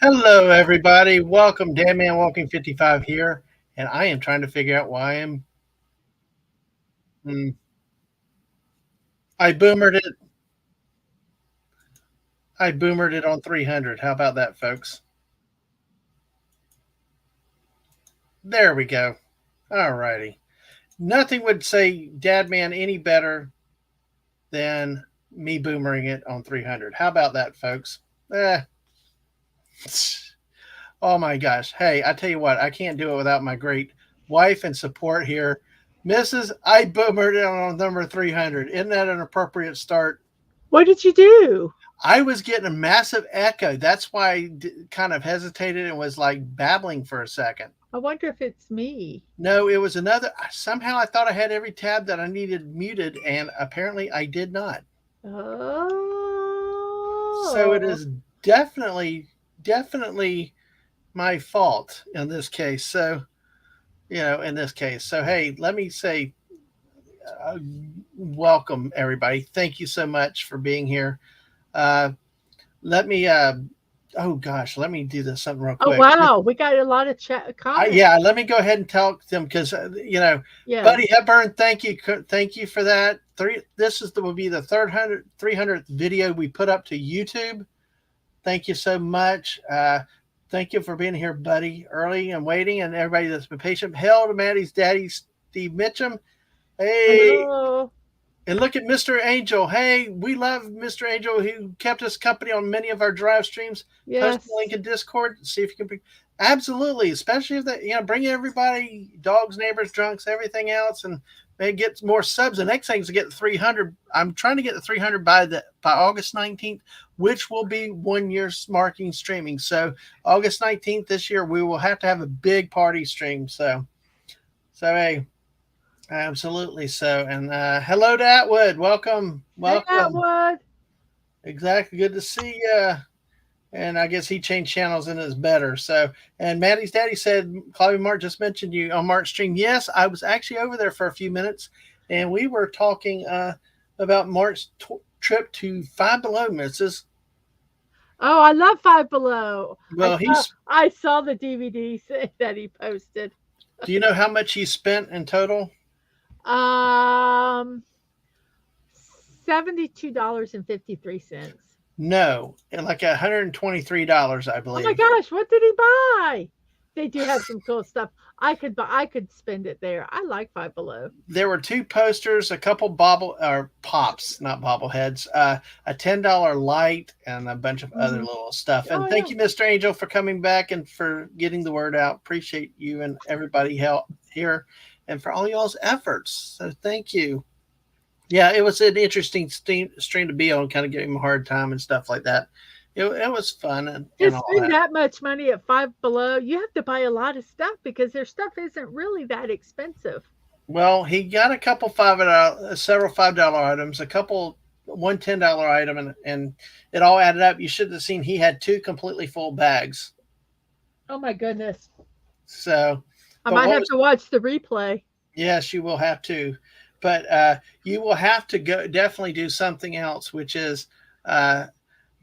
Hello, everybody. Welcome, Dadman Walking 55 here, and I am trying to figure out why mm, I boomered it. I boomered it on 300. How about that, folks? There we go. All righty. Nothing would say Dadman any better than me boomering it on 300. How about that, folks? Eh. Oh my gosh. Hey, I tell you what, I can't do it without my great wife and support here. Mrs. I boomered it on number 300. Isn't that an appropriate start? What did you do? I was getting a massive echo. That's why I kind of hesitated and was like babbling for a second. I wonder if it's me. No, it was another. Somehow I thought I had every tab that I needed muted, and apparently I did not. So it Oh. is definitely my fault in this case. So, in this case. So, hey, let me say uh, welcome, everybody. Thank you so much for being here. Uh, let me oh gosh, let me do this something real Oh quick. wow, we got a lot of chat comments. Yeah, let me go ahead and tell them because Yes. Buddy Hepburn, thank you for that. This will be the 300th video we put up to YouTube. Thank you so much. Thank you for being here, buddy, early and waiting, and everybody that's been patient. Hell to Maddie's daddy, Steve Mitchum. Hey, Hello. and look at Mr. Angel. Hey, we love Mr. Angel who kept us company on many of our drive streams. Yes. Post the link in Discord. See if you can bring. Absolutely, especially if that bring everybody, dogs, neighbors, drunks, everything else, and maybe get more subs. The next thing is to get 300. I'm trying to get the 300 by August 19th, which will be 1 year marking streaming. So August 19th this year, we will have to have a big party stream. So hey. Absolutely so. And hello to Atwood. Welcome. Hey, Atwood. Exactly. Good to see you. And I guess he changed channels and is better. So, and Maddie's daddy said, Claudia Mark just mentioned you on Mark's stream. Yes, I was actually over there for a few minutes and we were talking about Mark's trip to Five Below, Mrs. Oh, I love Five Below. Well, I saw the DVD that he posted. Do you know how much he spent in total? $72.53. No, like $123, I believe. Oh my gosh, what did he buy? They do have some cool stuff. I could spend it there. I like Five Below. There were two posters, a couple pops, not bobbleheads, a $10 light, and a bunch of other little stuff. And thank you, Mr. Angel, for coming back and for getting the word out. Appreciate you and everybody help here, and for all y'all's efforts. So thank you. Yeah, it was an interesting stream to be on, kind of giving him a hard time and stuff like that. It was fun and to all spend that much money at Five Below, you have to buy a lot of stuff because their stuff isn't really that expensive. Well, he got a couple several $5 items, a couple one $10 item, and it all added up. You should have seen he had two completely full bags. Oh my goodness! So I might have to watch the replay. Yes, you will have to, but you will have to definitely do something else, which is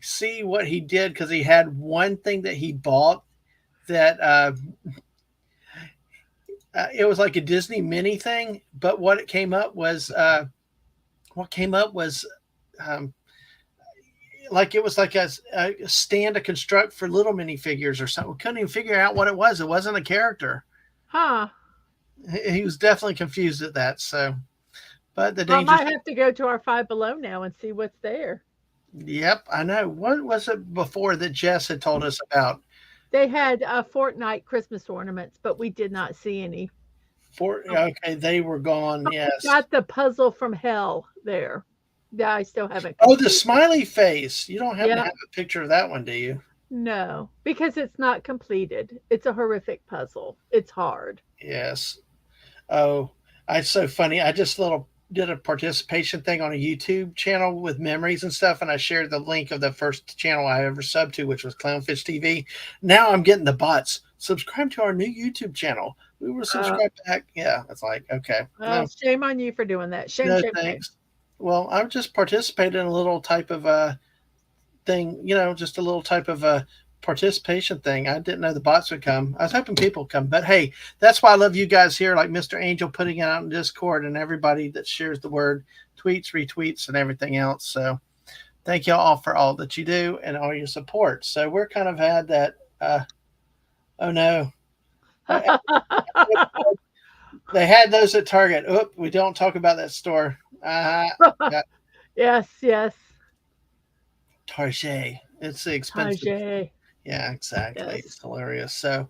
see what he did, because he had one thing that he bought that it was like a Disney mini thing, but what came up was like it was like a stand to construct for little minifigures or something. We couldn't even figure out what it was. It wasn't a character. Huh. He was definitely confused at that. So, but the danger. I might have to go to our Five Below now and see what's there. Yep, I know. What was it before that Jess had told us about? They had Fortnite Christmas ornaments, but we did not see any. Okay, they were gone. Yes, got the puzzle from hell there. Yeah, I still haven't. Oh, the smiley face. You don't have to have a picture of that one, do you? No, because it's not completed. It's a horrific puzzle. It's hard. Yes. Oh, it's so funny. I just did a participation thing on a YouTube channel with memories and stuff, and I shared the link of the first channel I ever subbed to, which was Clownfish TV. Now I'm getting the bots. Subscribe to our new YouTube channing. We were subscribed back. Yeah, it's like, okay. No. Shame on you for doing that. Shame. Thanks. Well, I just participated in a little type of thing, just a little type of participation thing. I didn't know the bots would come. I was hoping people would come, but hey, that's why I love you guys here, like Mr. Angel putting it out in Discord and everybody that shares the word, tweets, retweets, and everything else. So thank you all for all that you do and all your support. So we're kind of had that. Oh no, uh, they had those at Target. Oop, we don't talk about that store. Yeah, Yes, yes. Target. It's the expensive. Tajay. Yeah, exactly. It's Yes. hilarious. So,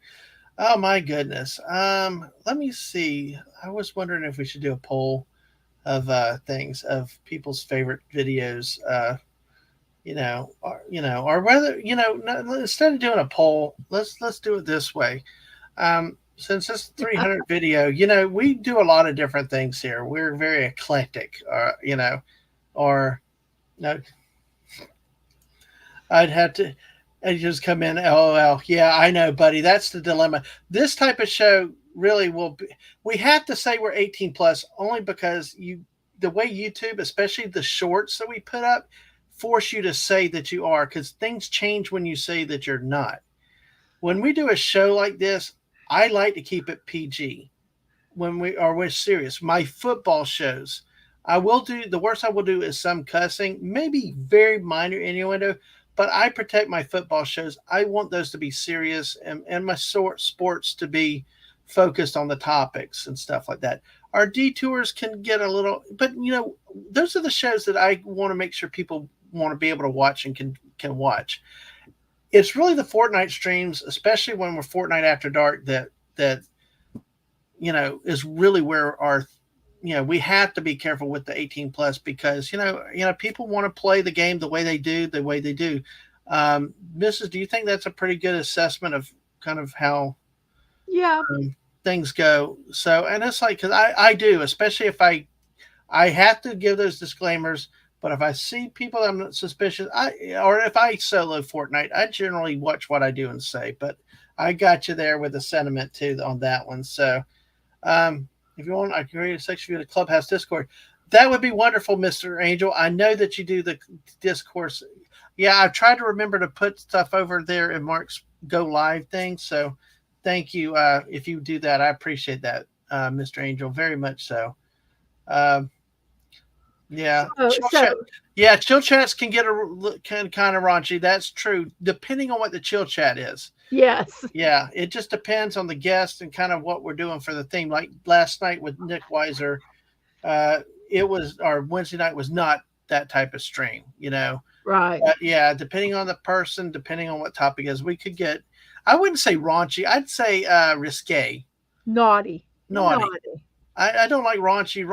oh my goodness. Let me see. I was wondering if we should do a poll of things of people's favorite videos. Or whether no, instead of doing a poll, let's do it this way. Since it's 300 video, we do a lot of different things here. We're very eclectic, or no, I'd have to. I just come in. LOL. Yeah, I know, buddy. That's the dilemma. This type of show really will be. We have to say we're 18 plus only because the way YouTube, especially the shorts that we put up, force you to say that you are because things change when you say that you're not. When we do a show like this, I like to keep it PG. When we're serious, my football shows, I will do the worst I will do is some cussing, maybe very minor innuendo, but I protect my football shows. I want those to be serious and my sports to be focused on the topics and stuff like that. Our detours can get a little, but those are the shows that I want to make sure people want to be able to watch and can watch. It's really the Fortnite streams, especially when we're Fortnite After Dark, that is really where our we have to be careful with the 18 plus because people want to play the game the way they do. Mrs., do you think that's a pretty good assessment of kind of how Yeah. things go? So, and it's like because I do, especially if I have to give those disclaimers. But if I see people that I'm suspicious, or if I solo Fortnite, I generally watch what I do and say. But I got you there with the sentiment too on that one. So, if you want, I can create a section for the Clubhouse Discord. That would be wonderful, Mr. Angel. I know that you do the discourse. Yeah, I've tried to remember to put stuff over there in Mark's Go Live thing. So, thank you. If you do that, I appreciate that, Mr. Angel, very much so. Um, Yeah, So, chill so chat. Yeah, chill chats can get kind of raunchy. That's true, depending on what the chill chat is. yes. Yeah, it just depends on the guest and kind of what we're doing for the theme. Like last night with Nick Weiser, uh, it was our Wednesday night was not that type of stream. Right. But yeah, depending on the person, depending on what topic is, we could get. I wouldn't say raunchy. I'd say risque, Naughty. naughty. Naughty. I don't like raunchy.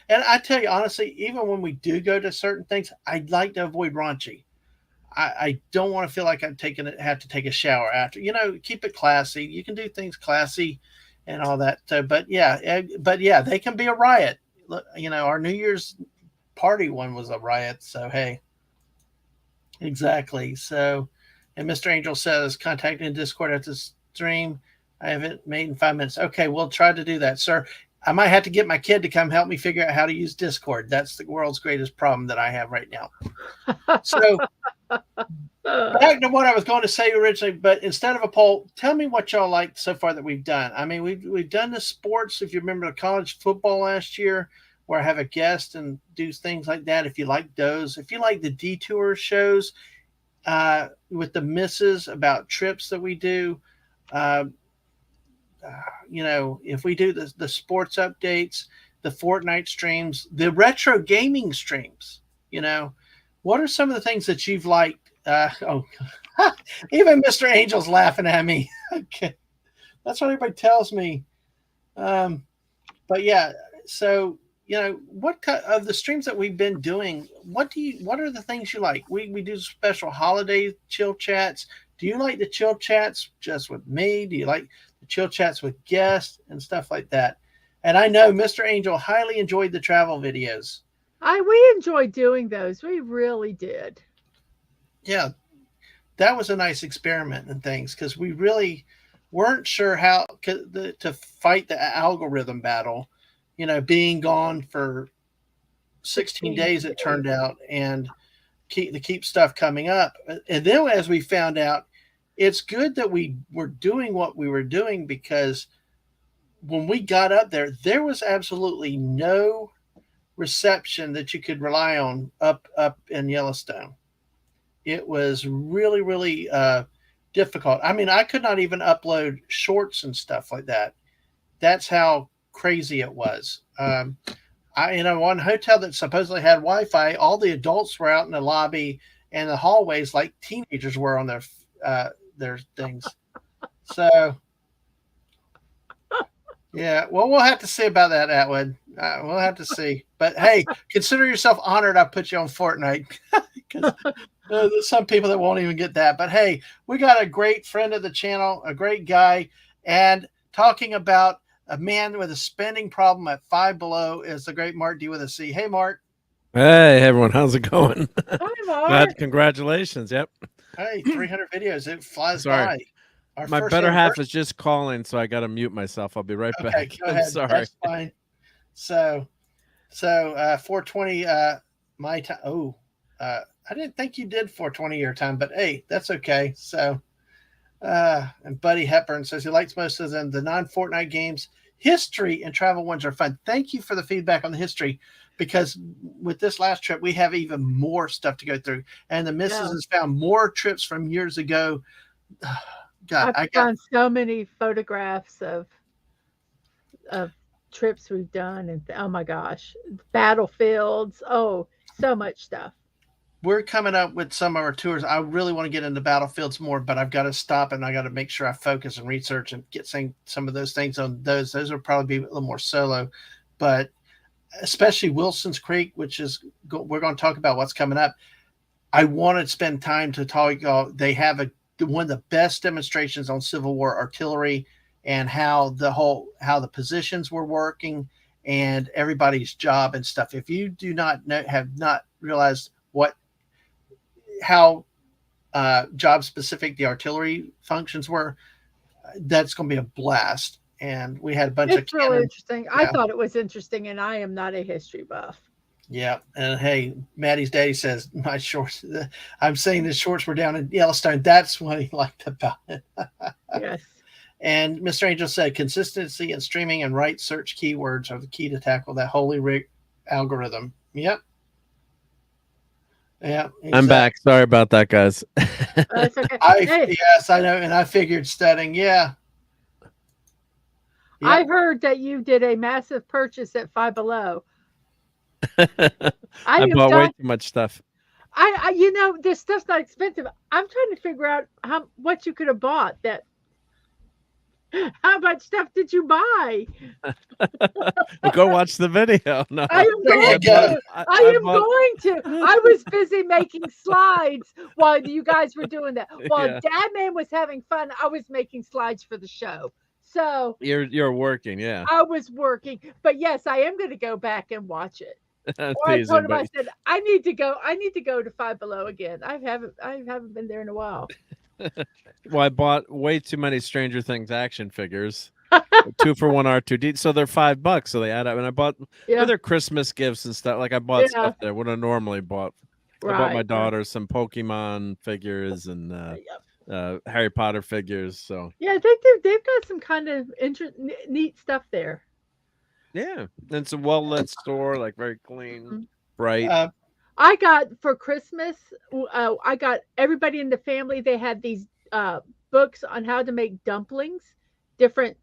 And I tell you honestly, even when we do go to certain things, I'd like to avoid raunchy. I don't want to feel like have to take a shower after. Keep it classy. You can do things classy and all that. But yeah, they can be a riot. Our New Year's party one was a riot. So hey, exactly. So, and Mr. Angel says contacting Discord at the stream. I haven't made in 5 minutes. Okay, we'll try to do that, sir. I might have to get my kid to come help me figure out how to use Discord. That's the world's greatest problem that I have right now. So back to what I was going to say originally, but instead of a poll, tell me what y'all like so far that we've done. I mean, we've done the sports. If you remember the college football last year, where I have a guest and do things like that. If you like those, if you like the detour shows with the misses about trips that we do, if we do the sports updates, the Fortnite streams, the retro gaming streams, what are some of the things that you've liked? Even Mr. Angel's laughing at me. Okay, that's what everybody tells me. But yeah, so what of the streams that we've been doing? What are the things you like? We do special holiday chill chats. Do you like the chill chats just with me? Do you like the chill chats with guests and stuff like that? And I know Mr. Angel highly enjoyed the travel videos. We enjoyed doing those. We really did. Yeah, that was a nice experiment and things because we really weren't sure how to fight the algorithm battle. Being gone for 16 16 days, it days. turned out, and keep stuff coming up. And then as we found out, it's good that we were doing what we were doing, because when we got up there, there was absolutely no reception that you could rely on up in Yellowstone. It was really really difficult. I mean, I could not even upload shorts and stuff like that. That's how crazy it was. I, in a one hotel that supposedly had Wi-Fi, all the adults were out in the lobby and the hallways like teenagers were on their things. So yeah, well, we'll have to see about that, Atwood. We'll have to see. But hey, consider yourself honored I put you on Fortnite, because there's some people that won't even get that. But hey, we got a great friend of the channel, a great guy, and talking about a man with a spending problem at Five Below is the great Mark D with a C. Hey, Mark. Hey, everyone. How's it going? Hi, Mark. Congratulations. Yep. Hey, 300 videos. It flies Sorry. by. Our My first better half anniversary. is just calling, so I got to mute myself. I'll be right Okay, back. go ahead. Sorry. That's fine. So 420 my time. Oh, I didn't think you did 420 your time, but hey, that's okay. So and Buddy Hepburn says he likes most of them. The non-Fortnite games, history and travel ones are fun. Thank you for the feedback on the history, because with this last trip we have even more stuff to go through, and the missus has found more trips from years ago. God, I've found so many photographs of trips we've done, and oh my gosh, battlefields. Oh, so much stuff. We're coming up with some of our tours. I really want to get into battlefields more, but I've got to stop and I got to make sure I focus and research and get some of those things on those. Those will probably be a little more solo, but especially Wilson's Creek, which is we're going to talk about what's coming up. I want to spend time to talk. They have one of the best demonstrations on Civil War artillery and how the positions were working and everybody's job and stuff. If you do not know, have not realized how job specific the artillery functions were, that's going to be a blast. And we had a bunch of It's really cannon. interesting. I thought it was interesting, and I am not a history buff. Yeah, and hey, Maddie's daddy says my shorts. I'm saying the shorts were down in Yellowstone. That's what he liked about it. Yes. And Mr. Angel said consistency in streaming and right search keywords are the key to tackle that holy rig algorithm. Yep. Yeah, exactly. I'm back. Sorry about that, guys. That's okay. Yes, I know, and I figured studying. Yeah. Yep. I heard that you did a massive purchase at Five Below. I bought way too much stuff. I this stuff's not expensive. I'm trying to figure out what you could have bought. How much stuff did you buy? Well, go watch the video. No, I am going to. I was busy making slides while you guys were doing that. While Dadman was having fun, I was making slides for the show. So you're working, yeah. I was working, but yes, I am going to go back and watch it. Or I told him, I said, I need to go to Five Below again. I haven't been there in a while. Well, I bought way too many Stranger Things action figures. 2 for $1 R2D, so they're $5, so they add up. And I bought other Christmas gifts and stuff. Like I bought stuff there would have normally bought. I bought my daughter some Pokemon figures and Harry Potter figures. So yeah, they've got some kind of neat stuff there. Yeah, and it's a well-lit store, like very clean, bright. I got for Christmas. I got everybody in the family. They had these books on how to make dumplings, different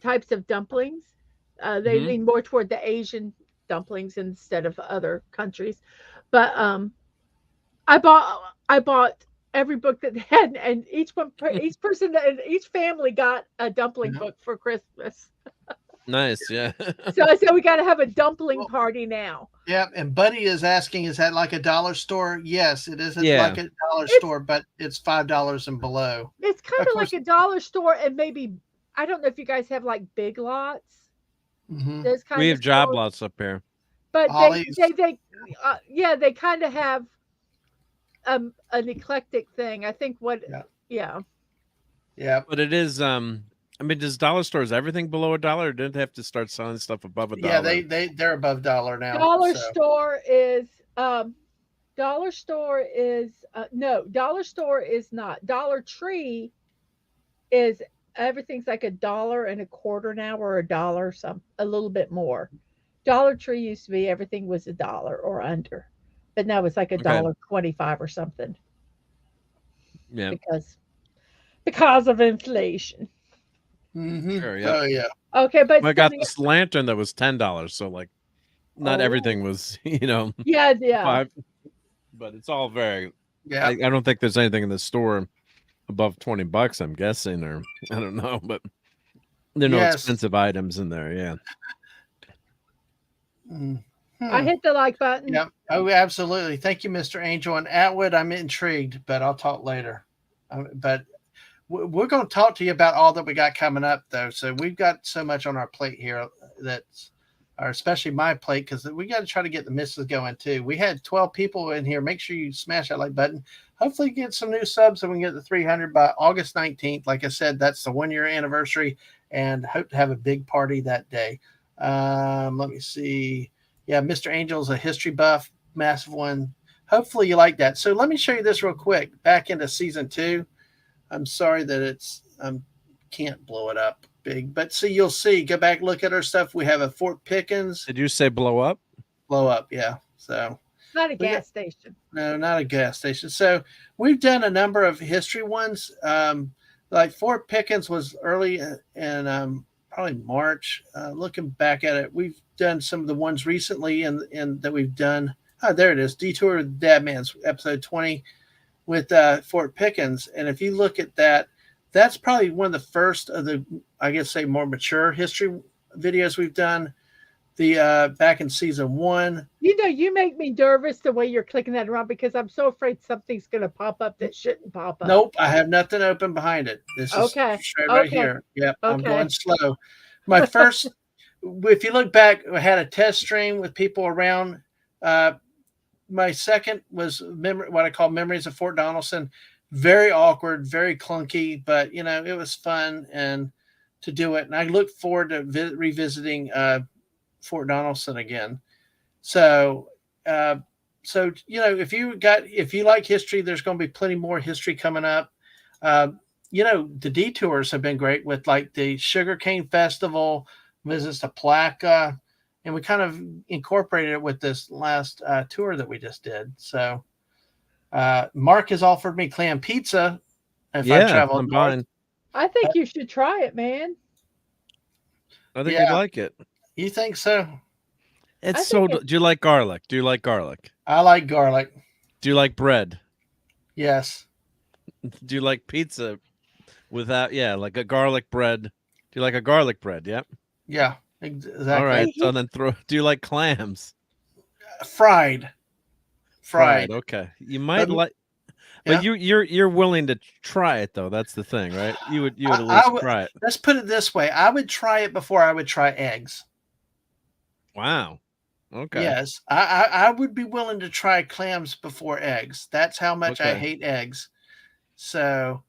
types of dumplings. They lean more toward the Asian dumplings instead of other countries. But I bought every book that they had, and each person and each family got a dumpling book for Christmas. Nice, yeah. So I said we got to have a dumpling party now. Yeah, and Buddy is asking, is that like a dollar store? Yes, it isn't like a dollar store, but it's $5 and below. It's kind of like a dollar store, and maybe I don't know if you guys have like Big Lots. Those kind we have job lots up here, but they kind of have an eclectic thing. I think yeah. But it is I mean, does dollar stores everything below $1? Or didn't they have to start selling stuff above $1? Yeah, they're above $1 now. Dollar store is no, Dollar Store is not. Dollar Tree is everything's like $1.25 now, or a little bit more. Dollar Tree used to be everything was $1 or under, but now it's like a Okay. dollar 25 or something Yeah. because of inflation. Sure. Yep. Oh yeah. Okay, but I got this lantern that was $10, so like not everything was, yeah, yeah. 5, but it's all very. Yeah. I don't think there's anything in the store above $20. I'm guessing, or I don't know, but there are no Yes. expensive items in there. Yeah. I hit the like button. Yeah. Oh, absolutely. Thank you, Mr. Angel and Atwood. I'm intrigued, but I'll talk later. But we're going to talk to you about all that we got coming up, though. So we've got so much on our plate here that's, or especially my plate, because we got to try to get the misses going too. We had 12 people in here. Make sure you smash that like button. Hopefully get some new subs and we can get the 300 by August 19th. Like I said, that's the 1 year anniversary, and hope to have a big party that day. Let me see. Yeah, Mr. Angel's a history buff, massive one. Hopefully you like that. So let me show you this real quick. Back into season 2. I'm sorry that it's can't blow it up big, but see, you'll see. Go back, look at our stuff. We have a Fort Pickens. Did you say blow up? Blow up, yeah. So it's not a gas station. No, not a gas station. So we've done a number of history ones. Like Fort Pickens was early in probably March. Looking back at it, we've done some of the ones recently, and that we've done. Oh, there it is. Detour with Dadman's episode 20 with Fort Pickens. And if you look at that, that's probably one of the first of the, I guess, say more mature history videos we've done. The back in season 1. You make me nervous the way you're clicking that around, because I'm so afraid something's going to pop up that shouldn't pop up. Nope, I have nothing open behind it. This is straight right here. Yep, I'm going slow. My first, if you look back, I had a test stream with people around. My second was what I call Memories of Fort Donelson. Very awkward, very clunky, but it was fun and to do it. And I look forward to revisiting Fort Donelson again. So, if you like history, there's going to be plenty more history coming up. The detours have been great with like the Sugarcane Festival, visits to Placa. And we kind of incorporated it with this last tour that we just did. So Mark has offered me clam pizza if I travel north. I think you should try it, man. I think you'd like it. You think so? It's so. Do you like garlic? Do you like garlic? I like garlic. Do you like bread? Yes. Do you like pizza without? Yeah, like a garlic bread. Do you like a garlic bread? Yep. Yeah. Exactly. All right. So then do you like clams? Fried. Okay. You might but you're willing to try it though. That's the thing, right? You would at least try it. Let's put it this way. I would try it before I would try eggs. Wow. Okay. Yes. I would be willing to try clams before eggs. That's how much I hate eggs. So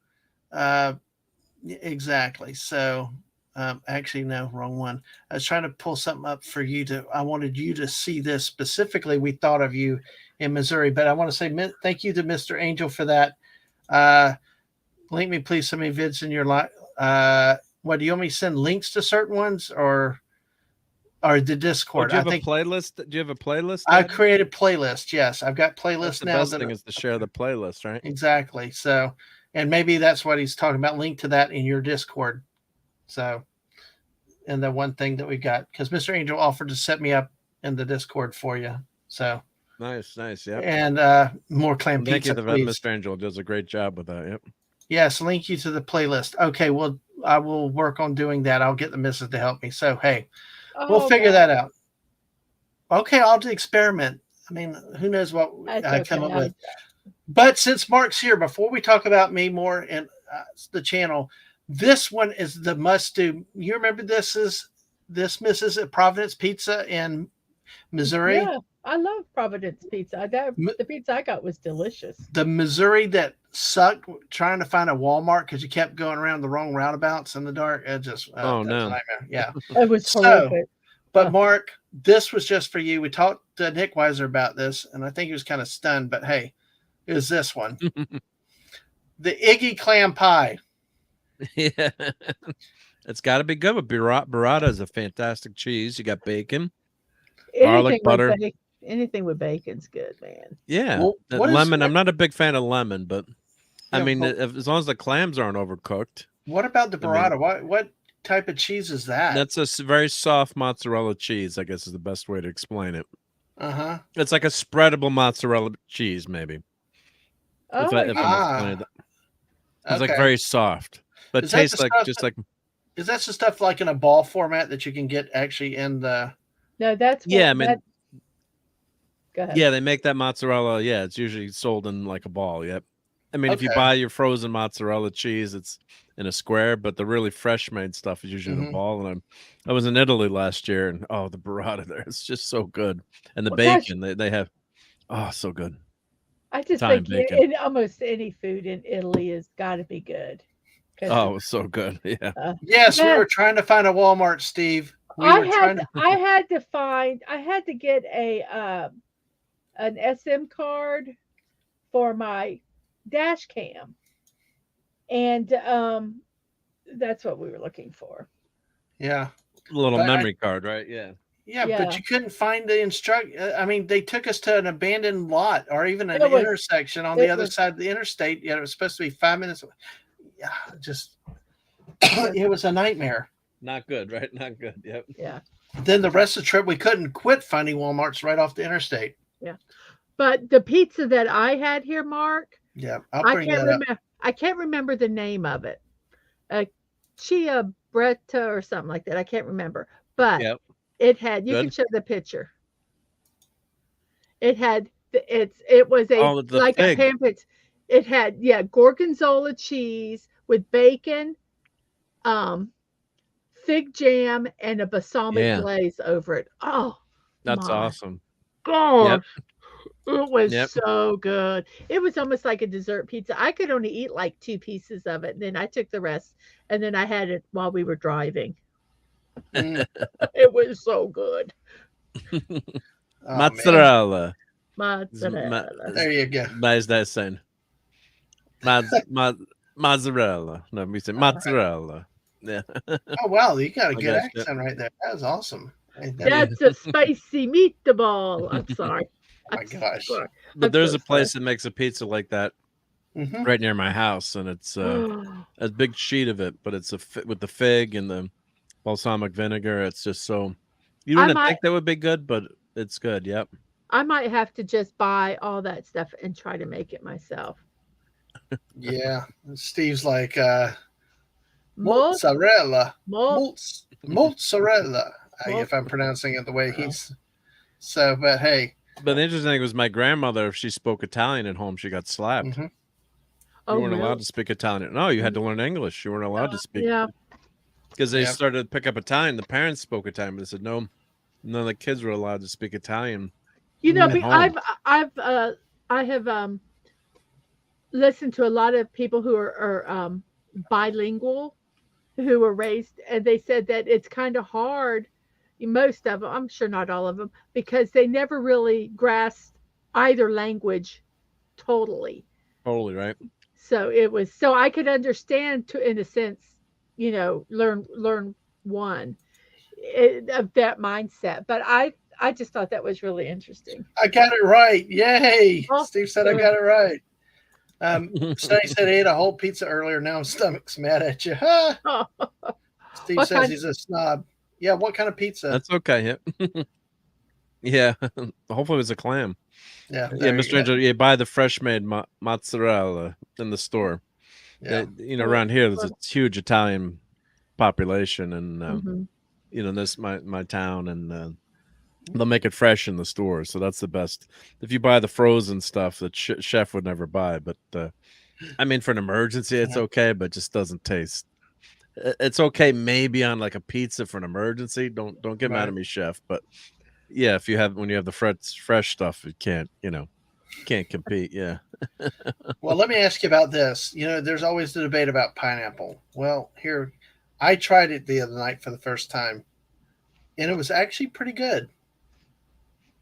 exactly. So actually, no, wrong one. I was trying to pull something up for you I wanted you to see this specifically. We thought of you in Missouri, but I want to say thank you to Mr. Angel for that. Link me, please, some vids in your life. What do you want me to send links to certain ones or the Discord? Do you have a playlist? Do you have a playlist? I created a playlist. Yes, I've got playlists now. The best thing is to share the playlist, right? Exactly. So, and maybe that's what he's talking about. Link to that in your Discord. So, and the one thing that we got, because Mr. Angel offered to set me up in the Discord for you. So nice, yeah. And more clam pizza. Thank you, Mr. Angel does a great job with that. Yep. Yes, link you to the playlist. Okay, well, I will work on doing that. I'll get the missus to help me. So hey, we'll figure that out. Okay, I'll experiment. I mean, who knows what I come up with. But since Mark's here, before we talk about me more and the channel, this one is the must-do. You remember this misses at Providence Pizza in Missouri? Yeah, I love Providence Pizza. The pizza I got was delicious. The Missouri that sucked trying to find a Walmart because you kept going around the wrong roundabouts in the dark. It just no, yeah, it was horrific. But Mark, this was just for you. We talked to Nick Weiser about this, and I think he was kind of stunned. But hey, it was this one, the Iggy clam pie. Yeah. It's got to be good. But burrata is a fantastic cheese. You got bacon, garlic, butter. Anything with bacon's good, man. Yeah. Well, lemon. I'm not a big fan of lemon, but I mean, but as long as the clams aren't overcooked. What about the burrata? What type of cheese is that? That's a very soft mozzarella cheese, I guess is the best way to explain it. Uh-huh. It's like a spreadable mozzarella cheese, maybe. Oh, if I'm explaining that. It's like very soft, but tastes like just like. Is that the stuff like in a ball format that you can get actually in the? No, that's what, yeah. I mean, go ahead. Yeah, they make that mozzarella. Yeah, it's usually sold in like a ball. Yep. I mean, if you buy your frozen mozzarella cheese, it's in a square, but the really fresh made stuff is usually in a ball. And I was in Italy last year, and the burrata there is just so good, and the bacon they have, so good. I just think almost any food in Italy has got to be good. Oh, it's so good. Yeah. Yes, we were trying to find a Walmart, Steve. I had to get an SM card for my dash cam, and that's what we were looking for. Yeah, a little memory card, right? Yeah. Yeah, but you couldn't find the I mean, they took us to an abandoned lot or even an intersection on the other side of the interstate. It was supposed to be 5 minutes away. Yeah, just it was a nightmare. Not good, right? Not good. Yep. Yeah. Then the rest of the trip, we couldn't quit finding Walmarts right off the interstate. Yeah, but the pizza that I had here, Mark. Yeah, I can't remember the name of it. Chia Bretta or something like that. I can't remember, but it had. You can show the picture. It had. It was a pamphlet. It had gorgonzola cheese with bacon, fig jam, and a balsamic glaze over it. Oh, that's awesome. Gosh, it was so good. It was almost like a dessert pizza. I could only eat like 2 pieces of it, and then I took the rest, and then I had it while we were driving. It was so good. Mozzarella. There you go. Nice that saying. Mozzarella. No, we say mozzarella. Yeah. Oh wow, you got a good accent right there. That was awesome. That's a spicy meatball. I'm sorry. Oh my gosh. But there's a place that makes a pizza like that right near my house, and it's a big sheet of it, but it's with the fig and the balsamic vinegar. It's just so you wouldn't think that would be good, but it's good. Yep. I might have to just buy all that stuff and try to make it myself. Yeah, Steve's like mozzarella, mozzarella. If I'm pronouncing it the way he's so, but hey. But the interesting thing was my grandmother. If she spoke Italian at home, she got slapped. You weren't allowed to speak Italian. No, you had to learn English. You weren't allowed to speak. Yeah, because they started to pick up Italian. The parents spoke Italian, but they said no, none of the kids were allowed to speak Italian. You know, I have listened to a lot of people who are bilingual, who were raised, and they said that it's kind of hard. Most of them, I'm sure not all of them, because they never really grasped either language totally. Totally right. So I could understand in a sense, learn one of that mindset. But I just thought that was really interesting. I got it right. Yay. Steve said I got it right. Sonny said he ate a whole pizza earlier. Now his stomach's mad at you. Steve says he's a snob. Yeah, what kind of pizza? That's okay. Yeah. Yeah. Hopefully it was a clam. Yeah. Mr. Angel, you buy the fresh made mozzarella in the store. Yeah. Around here there's a huge Italian population, and this my town, and they'll make it fresh in the store, so that's the best. If you buy the frozen stuff that chef would never buy, but I mean, for an emergency it's okay, but just doesn't taste. It's okay maybe on like a pizza for an emergency. Don't get mad at me, chef, but yeah, when you have the fresh stuff, it can't compete. Yeah. Well, let me ask you about this. There's always the debate about pineapple. Well, here, I tried it the other night for the first time, and it was actually pretty good.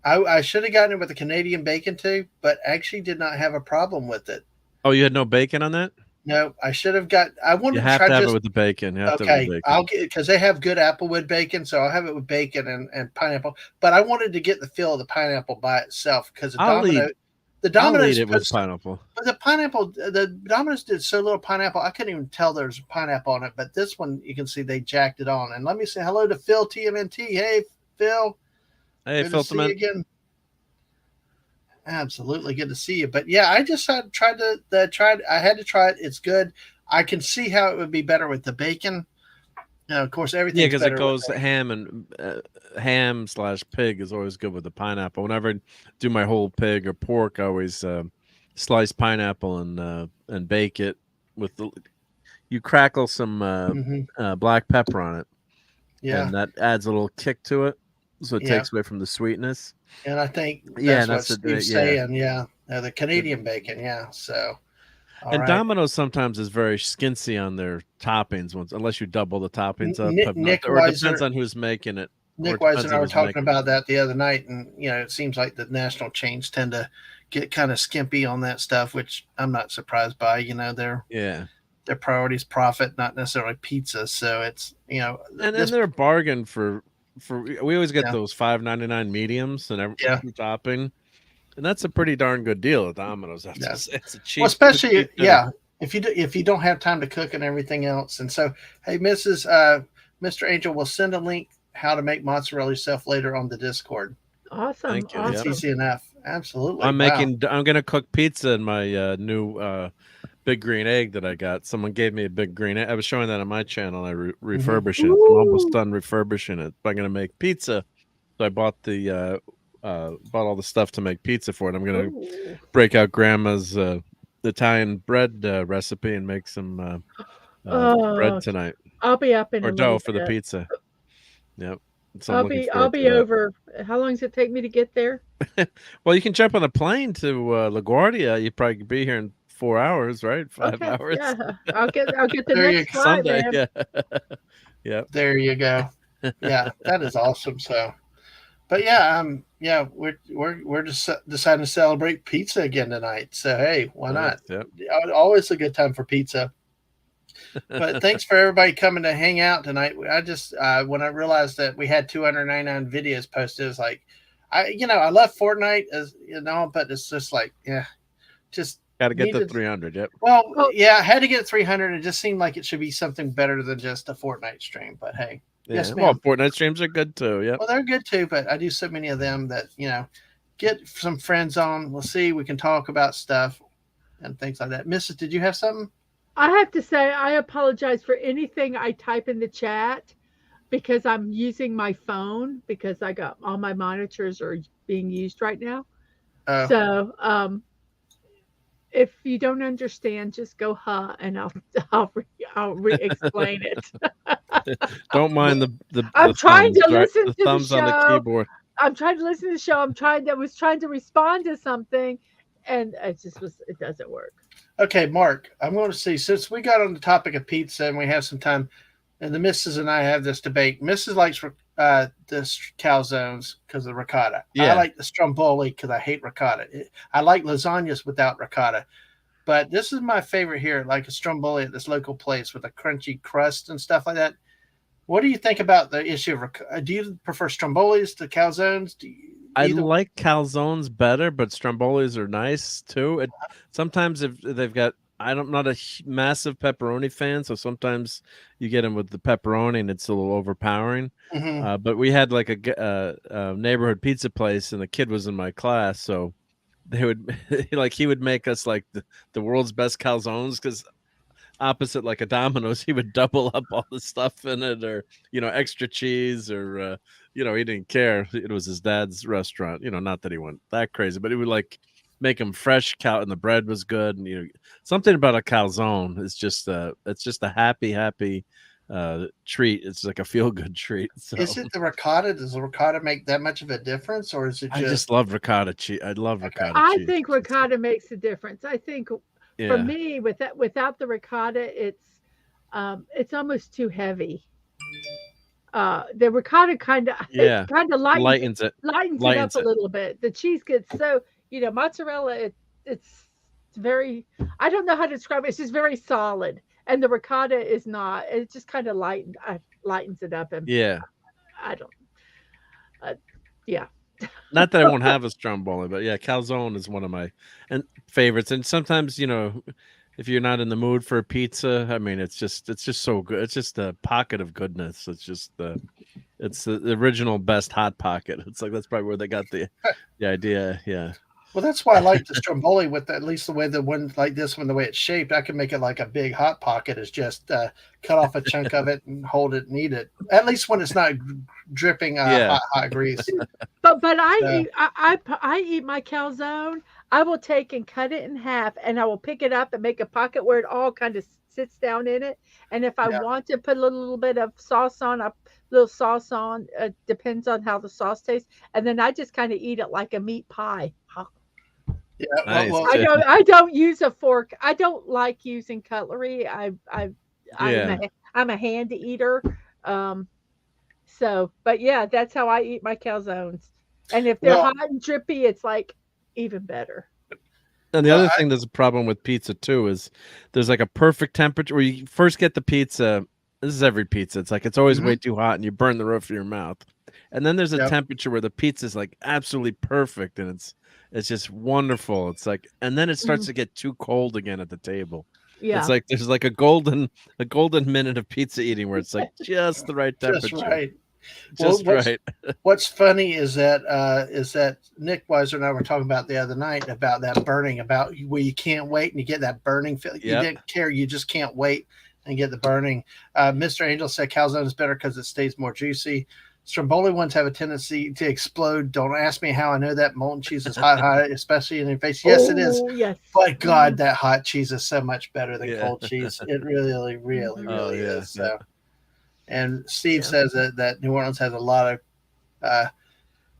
I should have gotten it with the Canadian bacon too, but actually did not have a problem with it. Oh, you had no bacon on that? No, I should have got. I wanted You to have try to have just it with the bacon. You have to have okay. the bacon. I'll get because they have good applewood bacon, so I'll have it with bacon and pineapple. But I wanted to get the feel of the pineapple by itself because the I'll eat Domino's it with puts pineapple. but the Domino's did so little pineapple, I couldn't even tell there's pineapple on it. But this one, you can see they jacked it on. And let me say hello to Phil TMNT. Hey, Phil. Hey, Good to see you Filterman. again. Absolutely good to see you. But yeah, I just had tried to I had to try it. It's good. I can see how it would be better with the bacon. Now, of course, everything. Yeah, because it goes ham and ham/pig is always good with the pineapple. Whenever I do my whole pig or pork, I always slice pineapple and bake it with you crackle some black pepper on it. Yeah, and that adds a little kick to it, so it takes away from the sweetness. And I think that's what Steve's saying. Yeah, the Canadian bacon. Yeah, so. And Domino's sometimes is very skinsy on their toppings, unless you double the toppings up. Or it depends on who's making it. Nick Weiser and I were talking about that the other night, and it seems like the national chains tend to get kind of skimpy on that stuff, which I'm not surprised by. Their priority is profit, not necessarily pizza. So it's and then they're a bargain for we always get those $5.99 mediums and every topping. And that's a pretty darn good deal at Domino's. It's a cheap, especially if you don't have time to cook and everything else. And so, hey, Mr. Angel will send a link how to make mozzarella yourself later on the Discord. Awesome. Thank you. It's easy enough. Absolutely. I'm gonna cook pizza in my new big green egg that I got. Someone gave me a big green egg. I was showing that on my channel. I refurbish it. I'm almost done refurbishing it. I'm gonna make pizza. So I bought all the stuff to make pizza for it. I'm gonna break out Grandma's Italian bread recipe and make some bread tonight. I'll be up in or dough for the pizza. Yep. So I'll be over. How long does it take me to get there? Well, you can jump on a plane to LaGuardia. You probably could be here in 4 hours, right? 5 hours. Yeah, I'll get the next flight, Sunday. Man. Yeah. There you go. Yeah, that is awesome. So. But yeah, we're just deciding to celebrate pizza again tonight. So hey, why not? Yep. Always a good time for pizza. But thanks for everybody coming to hang out tonight. I just when I realized that we had 299 videos posted, it was like, I love Fortnite but it's just like just got to get to 300. Yep. Well, I had to get 300. It just seemed like it should be something better than just a Fortnite stream. But hey. Yeah. Yes, well, Fortnite streams are good too. Yeah. Well, they're good too, but I do so many of them that get some friends on. We'll see. We can talk about stuff and things like that. Mrs., did you have something? I have to say I apologize for anything I type in the chat because I'm using my phone because I got all my monitors are being used right now. So if you don't understand, just go and I'll re-explain it. Don't mind the I'm trying to listen to the thumbs show. on the keyboard. I'm trying to listen to the show. I was trying to respond to something, and it doesn't work. Okay, Mark, I'm going to see, since we got on the topic of pizza and we have some time, and the Mrs. and I have this debate. Mrs. likes the calzones because of the ricotta. Yeah. I like the stromboli because I hate ricotta. I like lasagnas without ricotta. But this is my favorite here, like a stromboli at this local place with a crunchy crust and stuff like that. What do you think about the issue of ricotta? Do you prefer strombolis to calzones? I like calzones better, but strombolis are nice too. Sometimes if they've got, I'm not a massive pepperoni fan, so sometimes you get them with the pepperoni and it's a little overpowering. Mm-hmm. But we had like a neighborhood pizza place, and the kid was in my class, so they would he would make us like the world's best calzones because opposite like a Domino's, he would double up all the stuff in it, or extra cheese, or he didn't care. It was his dad's restaurant. Not that he went that crazy, but it would like make them fresh and the bread was good, and something about a calzone is just it's just a happy treat. It's like a feel good treat. So. Is it the ricotta? Does the ricotta make that much of a difference, or is it just? I just love ricotta cheese. I love ricotta. I think ricotta makes a difference. I think for me, without the ricotta, it's almost too heavy. The ricotta kind of lightens it up a little bit. The cheese gets so mozzarella. It's very, I don't know how to describe it. It's just very solid. And the ricotta is not. It just kind of lightens it up. And Yeah. I don't, yeah. Not that I won't have a stromboli, but yeah, calzone is one of my favorites. And sometimes, if you're not in the mood for a pizza, I mean, it's just so good. It's just a pocket of goodness. It's the original best hot pocket. It's like that's probably where they got the idea. Yeah. Well, that's why I like the stromboli with at least the way the one like this one, the way it's shaped. I can make it like a big hot pocket. Is just cut off a chunk of it and hold it and eat it. At least when it's not dripping hot grease. But I eat my calzone. I will take and cut it in half, and I will pick it up and make a pocket where it all kind of sits down in it. And if I want to put a little bit of sauce on, a little sauce on. Depends on how the sauce tastes, and then I just kind of eat it like a meat pie. Yeah, nice. I don't use a fork. I don't like using cutlery. I'm a hand eater. But yeah, that's how I eat my calzones. And if they're hot and drippy, it's like even better. And the other thing that's a problem with pizza too is there's like a perfect temperature where you first get the pizza. This is every pizza. It's like it's always way too hot and you burn the roof of your mouth. And then there's a temperature where the pizza is like absolutely perfect and it's just wonderful. It's like, and then it starts to get too cold again at the table. Yeah. It's like there's like a golden minute of pizza eating where it's like just the right temperature. Just right. Right. What's funny is that Nick Weiser and I were talking about the other night about that burning, about where you can't wait and you get that burning feeling. You didn't care, you just can't wait and get the burning. Mr. Angel said calzone is better because it stays more juicy. Stromboli ones have a tendency to explode. Don't ask me how I know that. Molten cheese is hot, especially in your face. Yes, it is. Yes. But God, that hot cheese is so much better than cold cheese. It really is. So. And Steve says that New Orleans has a lot of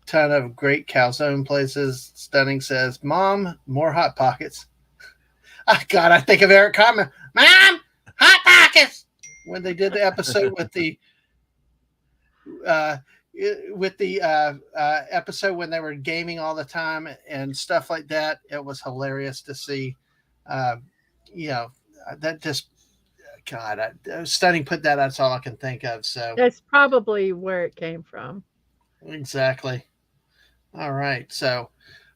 ton of great calzone places. Stunning says, Mom, more Hot Pockets. Oh, God, I think of Eric Carmen. Mom, Hot Pockets. When they did the episode with the episode when they were gaming all the time and stuff like that, it was hilarious to see. That just, God, Stunning put that. That's all I can think of. So that's probably where it came from. Exactly. All right. So,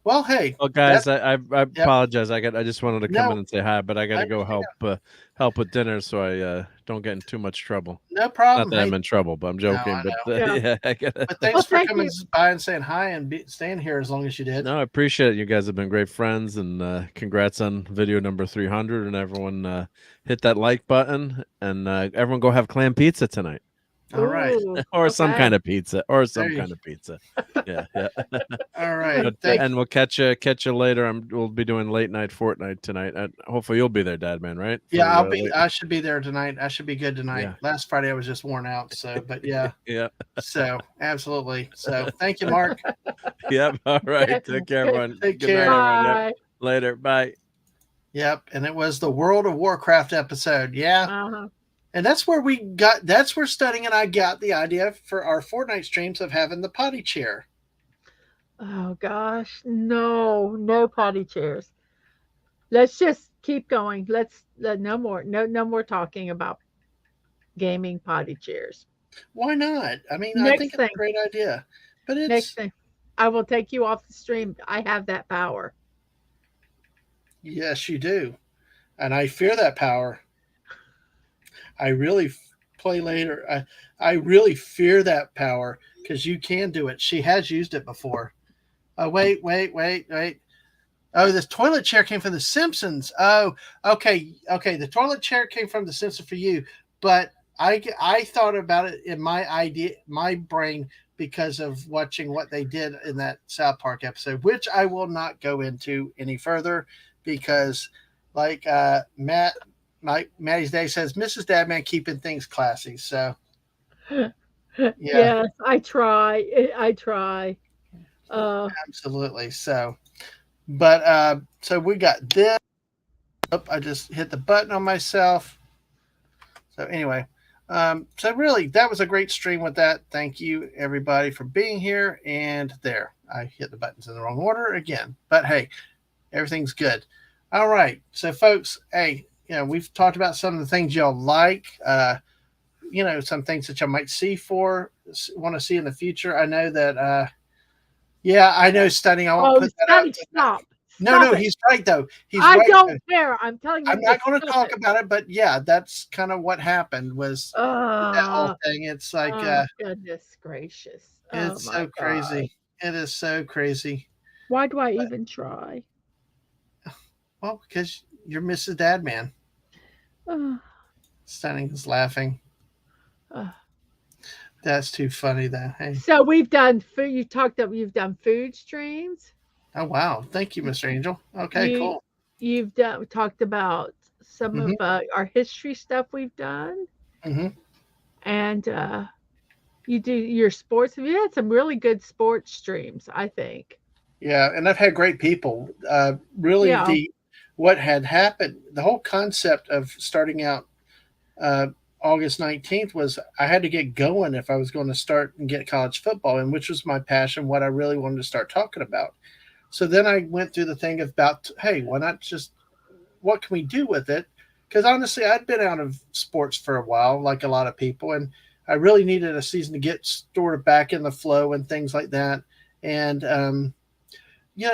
well, hey. Well, guys, I apologize. I just wanted to come in and say hi, but I got to go help with dinner so I don't get in too much trouble. No problem. Not that I'm in trouble, but I'm joking. But thanks for coming by and saying hi and staying here as long as you did. No, I appreciate it. You guys have been great friends, and congrats on video number 300. And everyone hit that like button, and everyone go have clam pizza tonight. All right. Or some kind of pizza. Yeah. All right. And we'll catch you later. We'll be doing late night Fortnite tonight. Hopefully you'll be there, Dadman, right? Yeah, I should be there tonight. I should be good tonight. Yeah. Last Friday I was just worn out. So, but yeah. Yeah. So absolutely. So thank you, Mark. Yep. All right. Take care, everyone. Take care. Night, everyone. Yep. Later. Bye. Yep. And it was the World of Warcraft episode. Yeah. Uh-huh. And that's where Stunning and I got the idea for our Fortnite streams of having the potty chair. Oh gosh, no potty chairs. Let's just keep going. No more talking about gaming potty chairs. Why not? I mean, I think it's a great idea. But next thing, I will take you off the stream. I have that power. Yes, you do. And I fear that power. I really play later. I really fear that power because you can do it. She has used it before. Oh, wait. Oh, this toilet chair came from The Simpsons. Oh, okay. The toilet chair came from The Simpsons for you, but I thought about it in my brain because of watching what they did in that South Park episode, which I will not go into any further because, like Maddie's Day says, Mrs. Dadman keeping things classy. So, yeah. Yes, I try. Absolutely. So, but so we got this. Oh, I just hit the button on myself. So anyway, so really that was a great stream with that. Thank you everybody for being here. And there, I hit the buttons in the wrong order again. But hey, everything's good. All right. So, folks, hey, we've talked about some of the things y'all like, some things that y'all might want to see in the future. I know that, yeah, I know, Stunning. I won't Oh, put that out. Sonny, stop. No, Stop it. he's right, though. He's I right. don't care. I'm telling you. I'm not going to talk about it, but yeah, that's kind of what happened was that whole thing. It's like, goodness gracious. Oh, it's my so God. crazy. It is so crazy. Why do I even try? Well, because you're Mrs. Dadman. Stunning is laughing. That's too funny, though. Hey. So we've done food. You've done food streams. Oh, wow. Thank you, Mr. Angel. Okay, You cool. you've talked about some of our history stuff we've done, and you do your sports. You had some really good sports streams, I think. Yeah, and I've had great people. Really, Yeah. what had happened, the whole concept of starting out uh, August 19th was I had to get going if I was going to start and get college football, and which was my passion, what I really wanted to start talking about. So then I went through the thing about, hey, why not just, what can we do with it? Because honestly, I'd been out of sports for a while, like a lot of people, and I really needed a season to get sort of back in the flow and things like that. And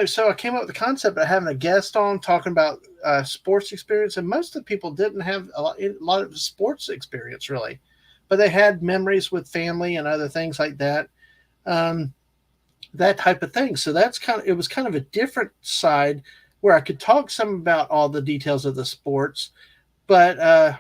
so I came up with the concept of having a guest on talking about sports experience, and most of the people didn't have a lot of sports experience really, but they had memories with family and other things like that, that type of thing. So it was kind of a different side where I could talk some about all the details of the sports, but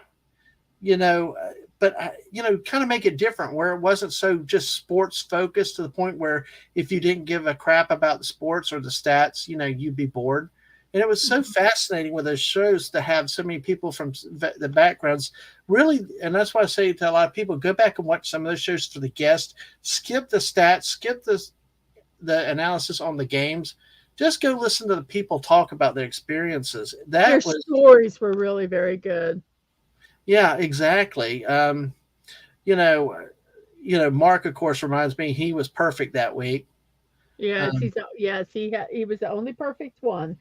you know, kind of make it different where it wasn't so just sports focused to the point where if you didn't give a crap about the sports or the stats, you'd be bored. And it was so fascinating with those shows to have so many people from the backgrounds, really. And that's why I say to a lot of people, go back and watch some of those shows for the guests, skip the stats, skip the analysis on the games. Just go listen to the people talk about their experiences. Their stories were really very good. Yeah, exactly. Mark, of course, reminds me he was perfect that week. Yes, he was the only perfect one.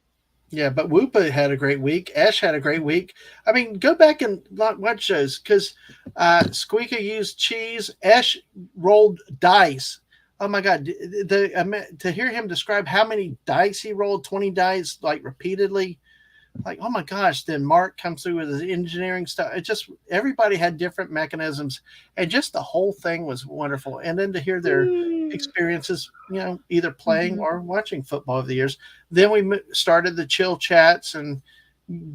Yeah, but Whoopa had a great week. Ash had a great week. I mean, go back and watch shows because Squeaker used cheese. Ash rolled dice. Oh my God! To hear him describe how many dice he rolled, 20 dice, like repeatedly. Like, oh my gosh, then Mark comes through with his engineering stuff. It just, everybody had different mechanisms, and just the whole thing was wonderful. And then to hear their experiences, either playing or watching football over the years. Then we started the chill chats and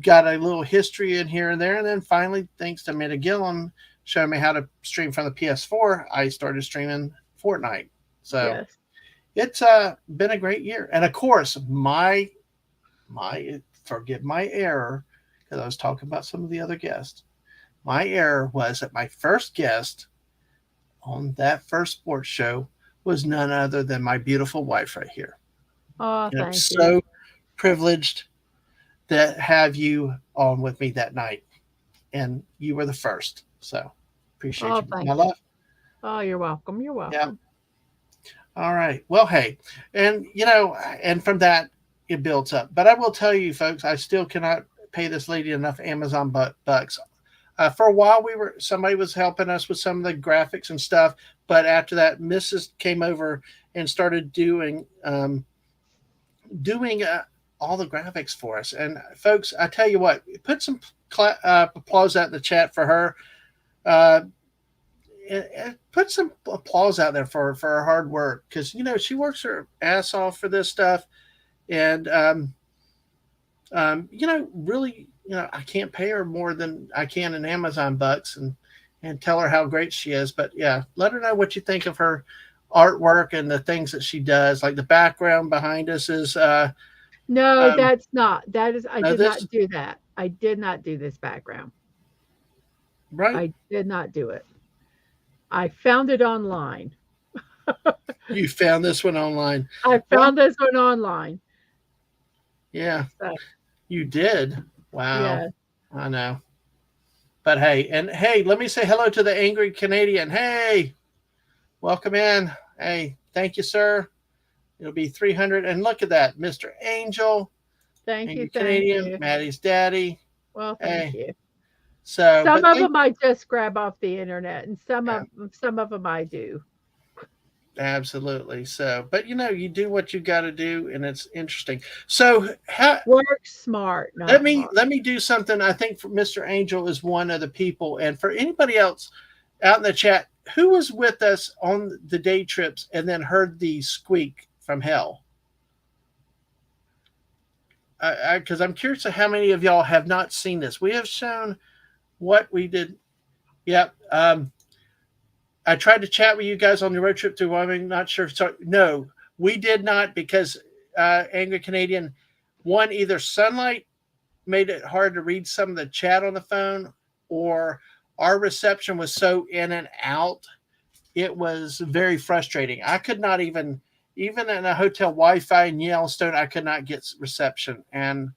got a little history in here and there. And then finally, thanks to Minna Gillum showing me how to stream from the PS4, I started streaming Fortnite. So it's been a great year. And of course, my forgive my error, because I was talking about some of the other guests. My error was that my first guest on that first sports show was none other than my beautiful wife right here. Oh, thank you. I'm so privileged to have you on with me that night, and you were the first. So appreciate you, my love. Oh, you're welcome. You're welcome. Yeah. All right. Well, hey, and and from that, it builds up. But I will tell you, folks, I still cannot pay this lady enough Amazon bucks. For a while, somebody was helping us with some of the graphics and stuff. But after that, Mrs. came over and started doing all the graphics for us. And folks, I tell you what, put some applause out in the chat for her. Put some applause out there for her hard work, because she works her ass off for this stuff. And, really, I can't pay her more than I can in Amazon bucks and tell her how great she is. But yeah, let her know what you think of her artwork and the things that she does. Like the background behind us is, no, that's not, that is, I did not do that. I did not do this background. Right. I did not do it. I found it online. You found this one online. I found this one online. Yeah, you did. Wow. Yeah. I know. But hey, let me say hello to the angry Canadian. Hey, welcome in. Hey, thank you, sir. It'll be 300. And look at that, Mr. Angel. Thank you. Canadian, Maddie's daddy. Well, thank you. So some of them I just grab off the internet, and some of them I do. Absolutely. So, but you do what you got to do, and it's interesting. So, work smart. Let me do something. I think for Mr. Angel is one of the people, and for anybody else out in the chat who was with us on the day trips and then heard the squeak from hell. Because I'm curious of how many of y'all have not seen this. We have shown what we did. Yep. I tried to chat with you guys on the road trip to Wyoming. Not sure. No, we did not, because Angry Canadian, one, either sunlight made it hard to read some of the chat on the phone, or our reception was so in and out. It was very frustrating. I could not even in a hotel Wi-Fi in Yellowstone, I could not get reception. And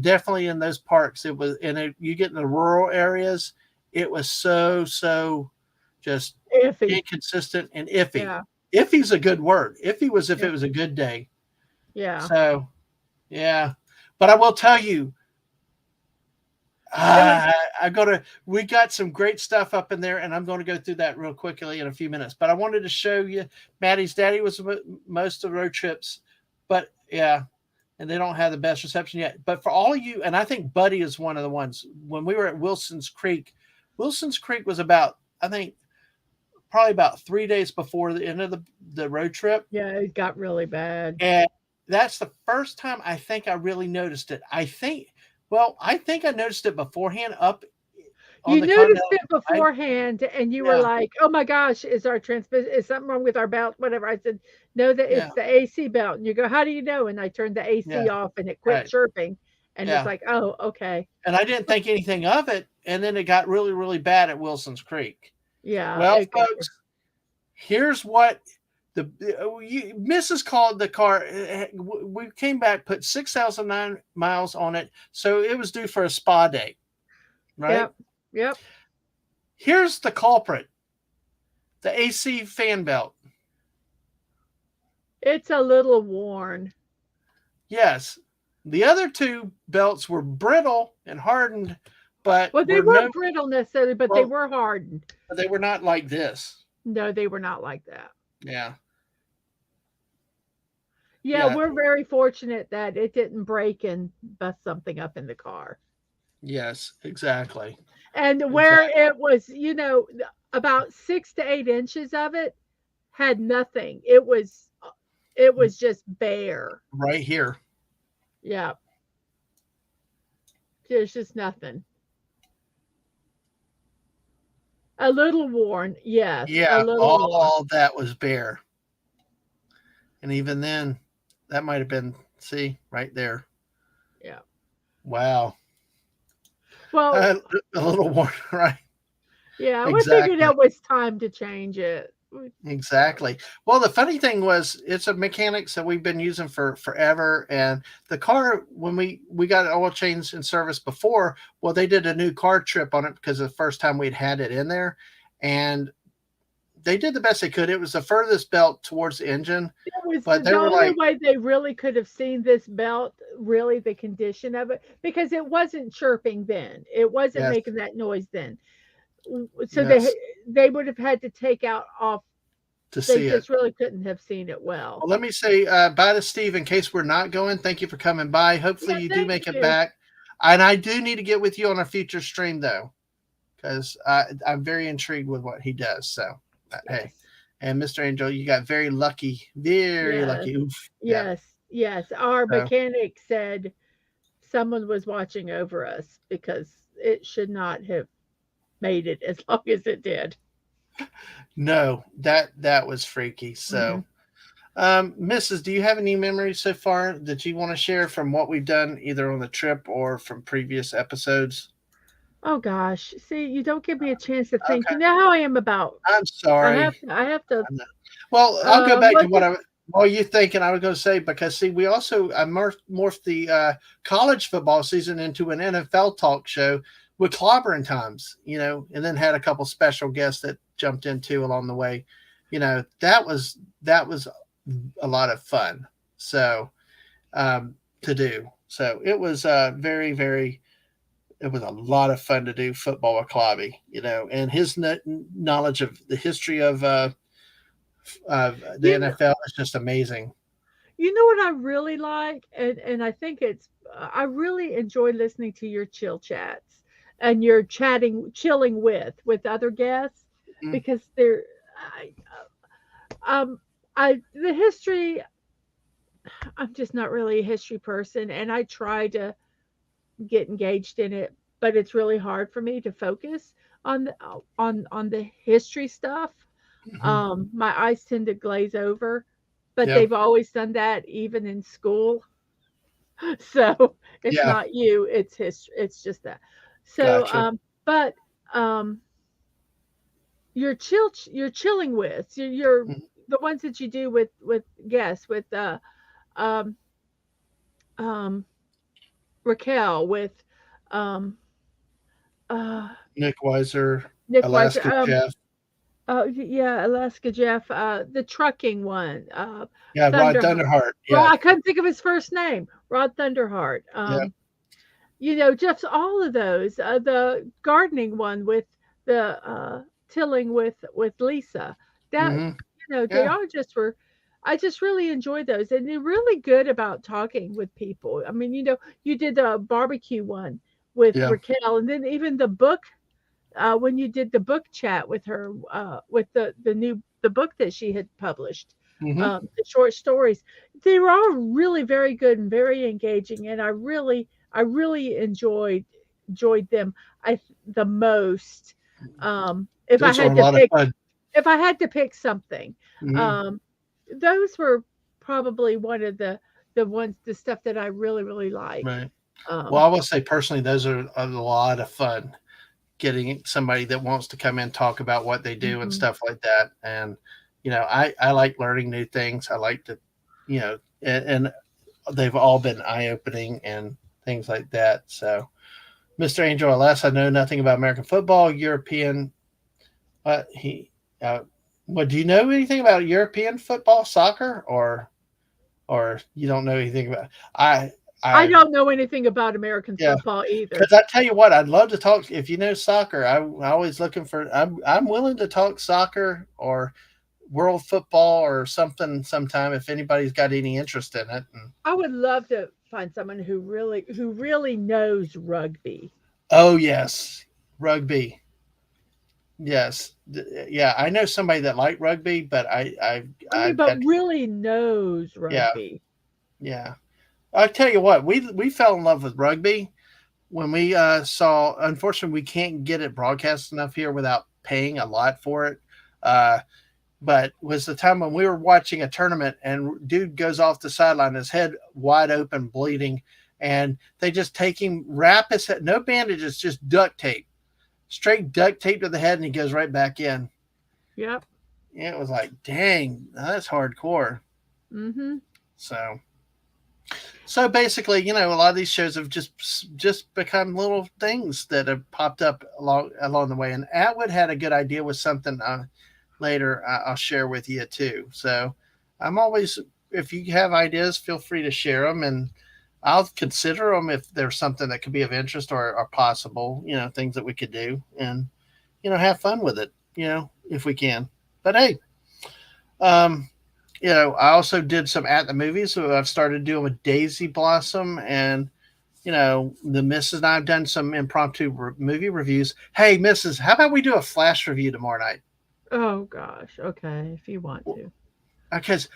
definitely in those parks, it was, you get in the rural areas, it was so just iffy, inconsistent and iffy. Yeah. Iffy's a good word. Iffy was if it was a good day. Yeah. So, yeah. But I will tell you, we got some great stuff up in there, and I'm going to go through that real quickly in a few minutes. But I wanted to show you, Maddie's daddy was most of the road trips, but yeah, and they don't have the best reception yet. But for all of you, and I think Buddy is one of the ones, when we were at Wilson's Creek was about, I think, probably about 3 days before the end of the road trip. Yeah, it got really bad. And that's the first time I think I really noticed it. I think I noticed it beforehand up. You noticed it beforehand, and you were like, "Oh my gosh, is something wrong with our belt?" Whatever. I said, "No, it's the AC belt." And you go, "How do you know?" And I turned the AC off, and it quit chirping. And it's like, "Oh, okay." And I didn't think anything of it, and then it got really, really bad at Wilson's Creek. Yeah. Well, folks, here's what Mrs. called the car. We came back, put 6,009 miles on it, so it was due for a spa day, right? Yep. Here's the culprit: the AC fan belt. It's a little worn. Yes, the other two belts were brittle and hardened, but they weren't brittle necessarily, but they were hardened. But they were not like this. No, they were not like that. Yeah. Yeah, we're very fortunate that it didn't break and bust something up in the car. Yes, exactly. And where it was, about 6 to 8 inches of it had nothing. It was just bare. Right here. Yeah. There's just nothing. A little worn, yes. Yeah, all that was bare. And even then, that might have been, see, right there. Yeah. Wow. Well, a little worn, right? Yeah, we figured it was time to change it. Exactly. Well, the funny thing was, it's a mechanics that we've been using for forever. And the car, when we got it oil changed in service before, well, they did a new car trip on it because the first time we'd had it in there. And they did the best they could. It was the furthest belt towards the engine. But the only way they really could have seen this belt, really the condition of it, because it wasn't chirping then. It wasn't making that noise then. So they would have had to take out off to see it. They just really couldn't have seen it well. Well, let me say bye to Steve in case we're not going. Thank you for coming by. Hopefully you do make it back. And I do need to get with you on a future stream though, because I'm very intrigued with what he does. So hey, and Mr. Angel, you got very lucky, very lucky. Oof. Yes. Our mechanic said someone was watching over us because it should not have made it as long as it did. No, that was freaky. So, Mrs., do you have any memories so far that you want to share from what we've done either on the trip or from previous episodes? Oh gosh, see, you don't give me a chance to think. Okay. You know how I am about. I'm sorry. I have to. Well, I'll go back to what while you're thinking, I was going to say, because see, we also morphed the college football season into an NFL talk show with clobbering times, and then had a couple special guests that jumped into along the way. That was a lot of fun. So to do. So it was very, very. It was a lot of fun to do football with Clobby, and his knowledge of the history of the You NFL is just amazing. You know what I really like, and I think I really enjoy listening to your chill chats and your chilling with other guests Mm, because I, um, the history. I'm just not really a history person, and I try to get engaged in it, but it's really hard for me to focus on the history stuff. mhm. My eyes tend to glaze over, but Yeah, they've always done that even in school. So it's yeah, not you, it's history. It's just that. So, gotcha. but um, you're chilling with you're Mhm. the ones that you do with guests with um um Raquel with um uh Nick Weiser, Nick Weiser. Alaska Jeff, Yeah, Alaska Jeff, the trucking one, yeah, Rod Thunderheart. Thunderheart, Well, yeah, I couldn't think of his first name. Rod Thunderheart. yeah, Jeff's all of those. The gardening one with the tilling with Lisa. That hmm they yeah, all just were. I just really enjoy those, and they're really good about talking with people. I mean, you did the barbecue one with yeah, Raquel, and then even the book when you did the book chat with her with the book that she had published, hmm the short stories. They were all really very good and very engaging, and I really enjoyed them the most. If I those are had a to lot of pick fun. if I had to pick something, Hmm um, those were probably one of the stuff that I really like. Right. Well, Um, I will say personally, those are a lot of fun. Getting somebody that wants to come in and talk about what they do and mhm. stuff like that, and I like learning new things. I like to, and they've all been eye opening and things like that. So, Mr. Angel, alas, I know nothing about American football, European. He, uh, what do you know anything about European football, soccer, or you don't know anything about? I, I I, don't know anything about American yeah, football either. because I tell you what, I'd love to talk. If you know soccer, I'm always looking for. I'm willing to talk soccer or world football or something sometime if anybody's got any interest in it. And, I would love to find someone who really knows rugby. oh yes, rugby. Yes, yeah. I know somebody that liked rugby, but I mean, I've but had really knows yeah, rugby. yeah. I tell you what, we fell in love with rugby when we saw. Unfortunately, we can't get it broadcast enough here without paying a lot for it. Uh, but was the time when we were watching a tournament and dude goes off the sideline, his head wide open, bleeding, and they just take him, wrap his head, no bandages, just duct tape, straight duct tape to the head, and he goes right back in. Yep. Yeah, it was like, dang, that's hardcore. Mhm. So, so basically, a lot of these shows have just become little things that have popped up along the way. And Atwood had a good idea with something later I'll share with you too. So I'm always, if you have ideas, feel free to share them, and I'll consider them if there's something that could be of interest or possible. Things that we could do, and have fun with it. If we can. But hey, um, I also did some at the movies. So I've started doing with Daisy Blossom, and the missus and I've done some impromptu movie reviews. Hey, missus, how about we do a flash review tomorrow night? Oh gosh. Okay, if you want to. Because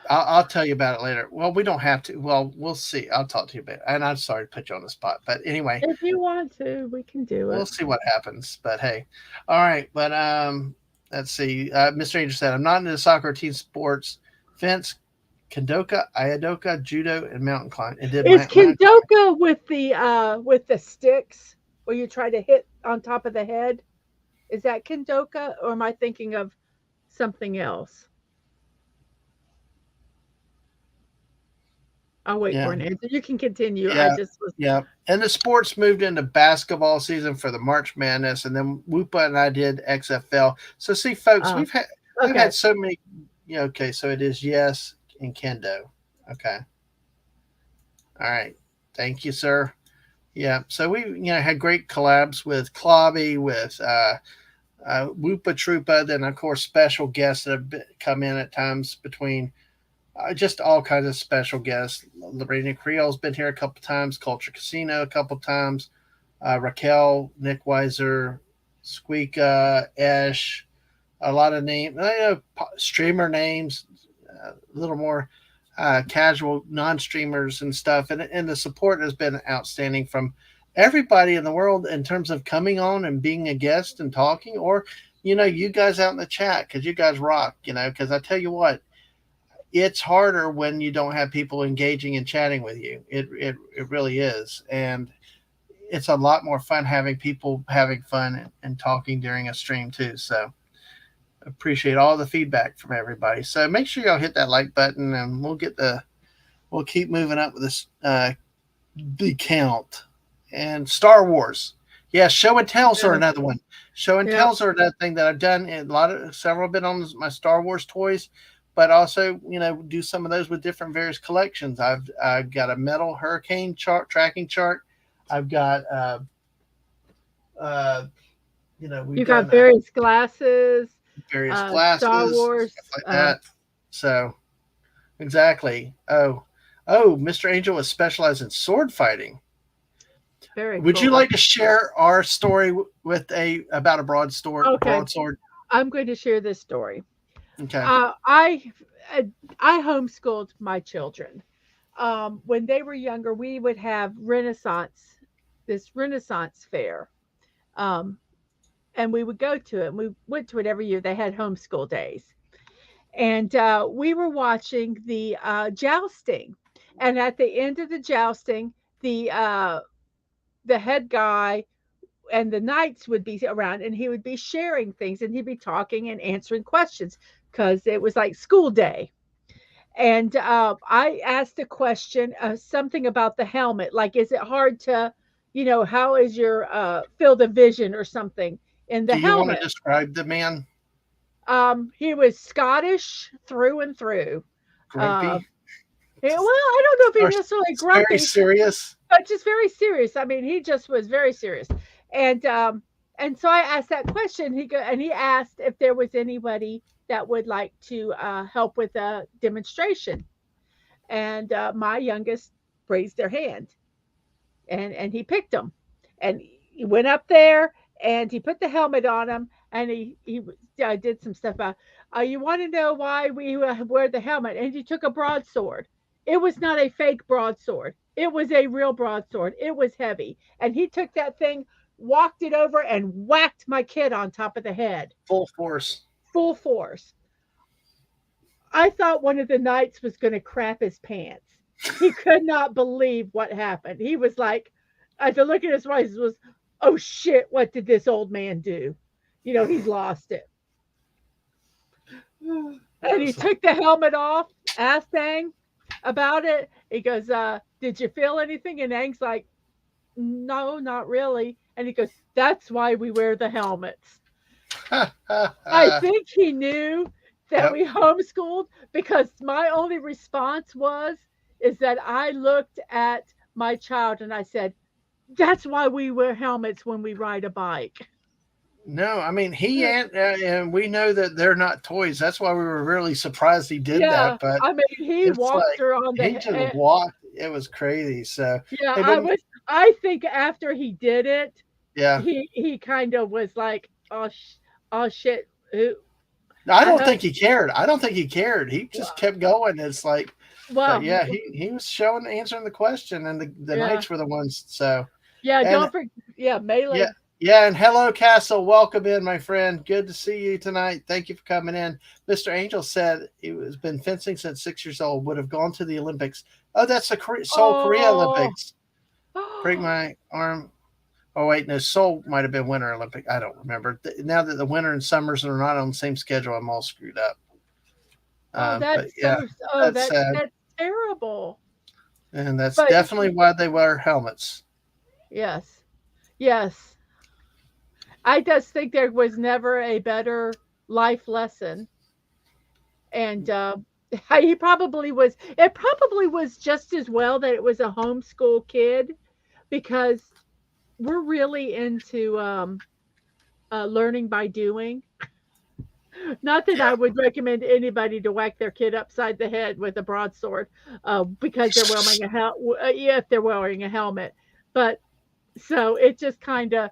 I'll tell you about it later. Well, we don't have to. Well, we'll see. I'll talk to you about it. And I'm sorry to put you on the spot. But anyway, If you want to, we can do we'll it. see what happens. But hey, all right. But let's see. Mr. Angel said, I'm not into soccer team sports, fence, kendoka, ayadoka, judo, and mountain climb. And did Is mountain climb. Kindoka with the sticks where you try to hit on top of the head? Is that Kindoka, or am I thinking of something else? I'll wait for Yeah. an answer. You can continue. I Yeah. just was Yeah. And the sports moved into basketball season for the March Madness. And then Whoopa and I did XFL. So see, folks, uh, I've okay. had so many. Okay. So it is yes and kendo. Okay. All right. Thank you, sir. Yeah. So we, had great collabs with Klobby, with Whoopa Troopa, then of course special guests that have come in at times between just all kinds of special guests. Lorena Creole's been here a couple times, Culture Casino a couple times, Raquel, Nick Weiser, Squeaka, Esh, a lot of names, streamer names, a little more casual non-streamers and stuff, and the support has been outstanding from everybody in the world in terms of coming on and being a guest and talking, or you guys out in the chat, because you guys rock. Because I tell you what, it's harder when you don't have people engaging and chatting with you. It really is, and it's a lot more fun having people having fun and talking during a stream too. So appreciate all the feedback from everybody. So make sure y'all hit that like button, and we'll keep moving up with this the count. And Star Wars, yeah, show and tells are another one. Show and tells are another thing that I've done. Several been on my Star Wars toys, but also do some of those with different various collections. I've got a metal hurricane tracking chart. I've got you got various glasses. Star Wars, stuff like that. So exactly. Oh, Mr. Angel is specialized in sword fighting. Would you like to share our story about a broadsword? Okay. Broadsword. I'm going to share this story. Okay. I homeschooled my children. When they were younger, we would have this Renaissance fair. And we would go to it. And we went to it every year. They had homeschool days. And we were watching the jousting. And at the end of the jousting, the head guy and the knights would be around, and he would be sharing things, and he'd be talking and answering questions because it was like school day. And I asked a question, something about the helmet, like, is it hard to, how is your field of vision or something in the helmet? Do you want to describe the man? He was Scottish through and through. Grumpy? I don't know if he necessarily grumpy. Very serious? But just very serious. I mean, he just was very serious. And so I asked that question. He asked if there was anybody that would like to help with a demonstration. And my youngest raised their hand, and he picked them, and he went up there and he put the helmet on him, and he did some stuff about, you want to know why we wear the helmet? And he took a broadsword. It was not a fake broadsword. It was a real broadsword. It was heavy. And he took that thing, walked it over, and whacked my kid on top of the head. Full force. Full force. I thought one of the knights was going to crap his pants. He could not believe what happened. He was like, the look in his eyes was, oh shit, what did this old man do? He's lost it. And he took the helmet off, asked Ang about it. He goes, did you feel anything? And Ang's like, no, not really. And he goes, that's why we wear the helmets. I think he knew that we homeschooled, because my only response is that I looked at my child and I said, that's why we wear helmets when we ride a bike. No, I mean, and we know that they're not toys. That's why we were really surprised he did that. But I mean, he walked her on the head. He just walked. It was crazy. So yeah, I think after he did it, yeah, he kind of was like, oh shit. I don't think he cared. He just kept going. It's like, well, yeah, he was answering the question, and the knights were the ones. So yeah, don't forget, Melee. Yeah, and hello, Castle. Welcome in, my friend. Good to see you tonight. Thank you for coming in. Mr. Angel said he has been fencing since 6 years old. Would have gone to the Olympics. Oh, that's the Seoul, Korea Olympics. Break my arm. Oh, wait, no, Seoul might have been Winter Olympic. I don't remember. Now that the winter and summers are not on the same schedule, I'm all screwed up. That's terrible. And that's definitely why they wear helmets. Yes. I just think there was never a better life lesson. And He probably was. It probably was just as well that it was a homeschool kid, because we're really into learning by doing. Not that Yeah. I would recommend anybody to whack their kid upside the head with a broadsword, because they're wearing a yeah, if they're wearing a helmet. But so it just kind of,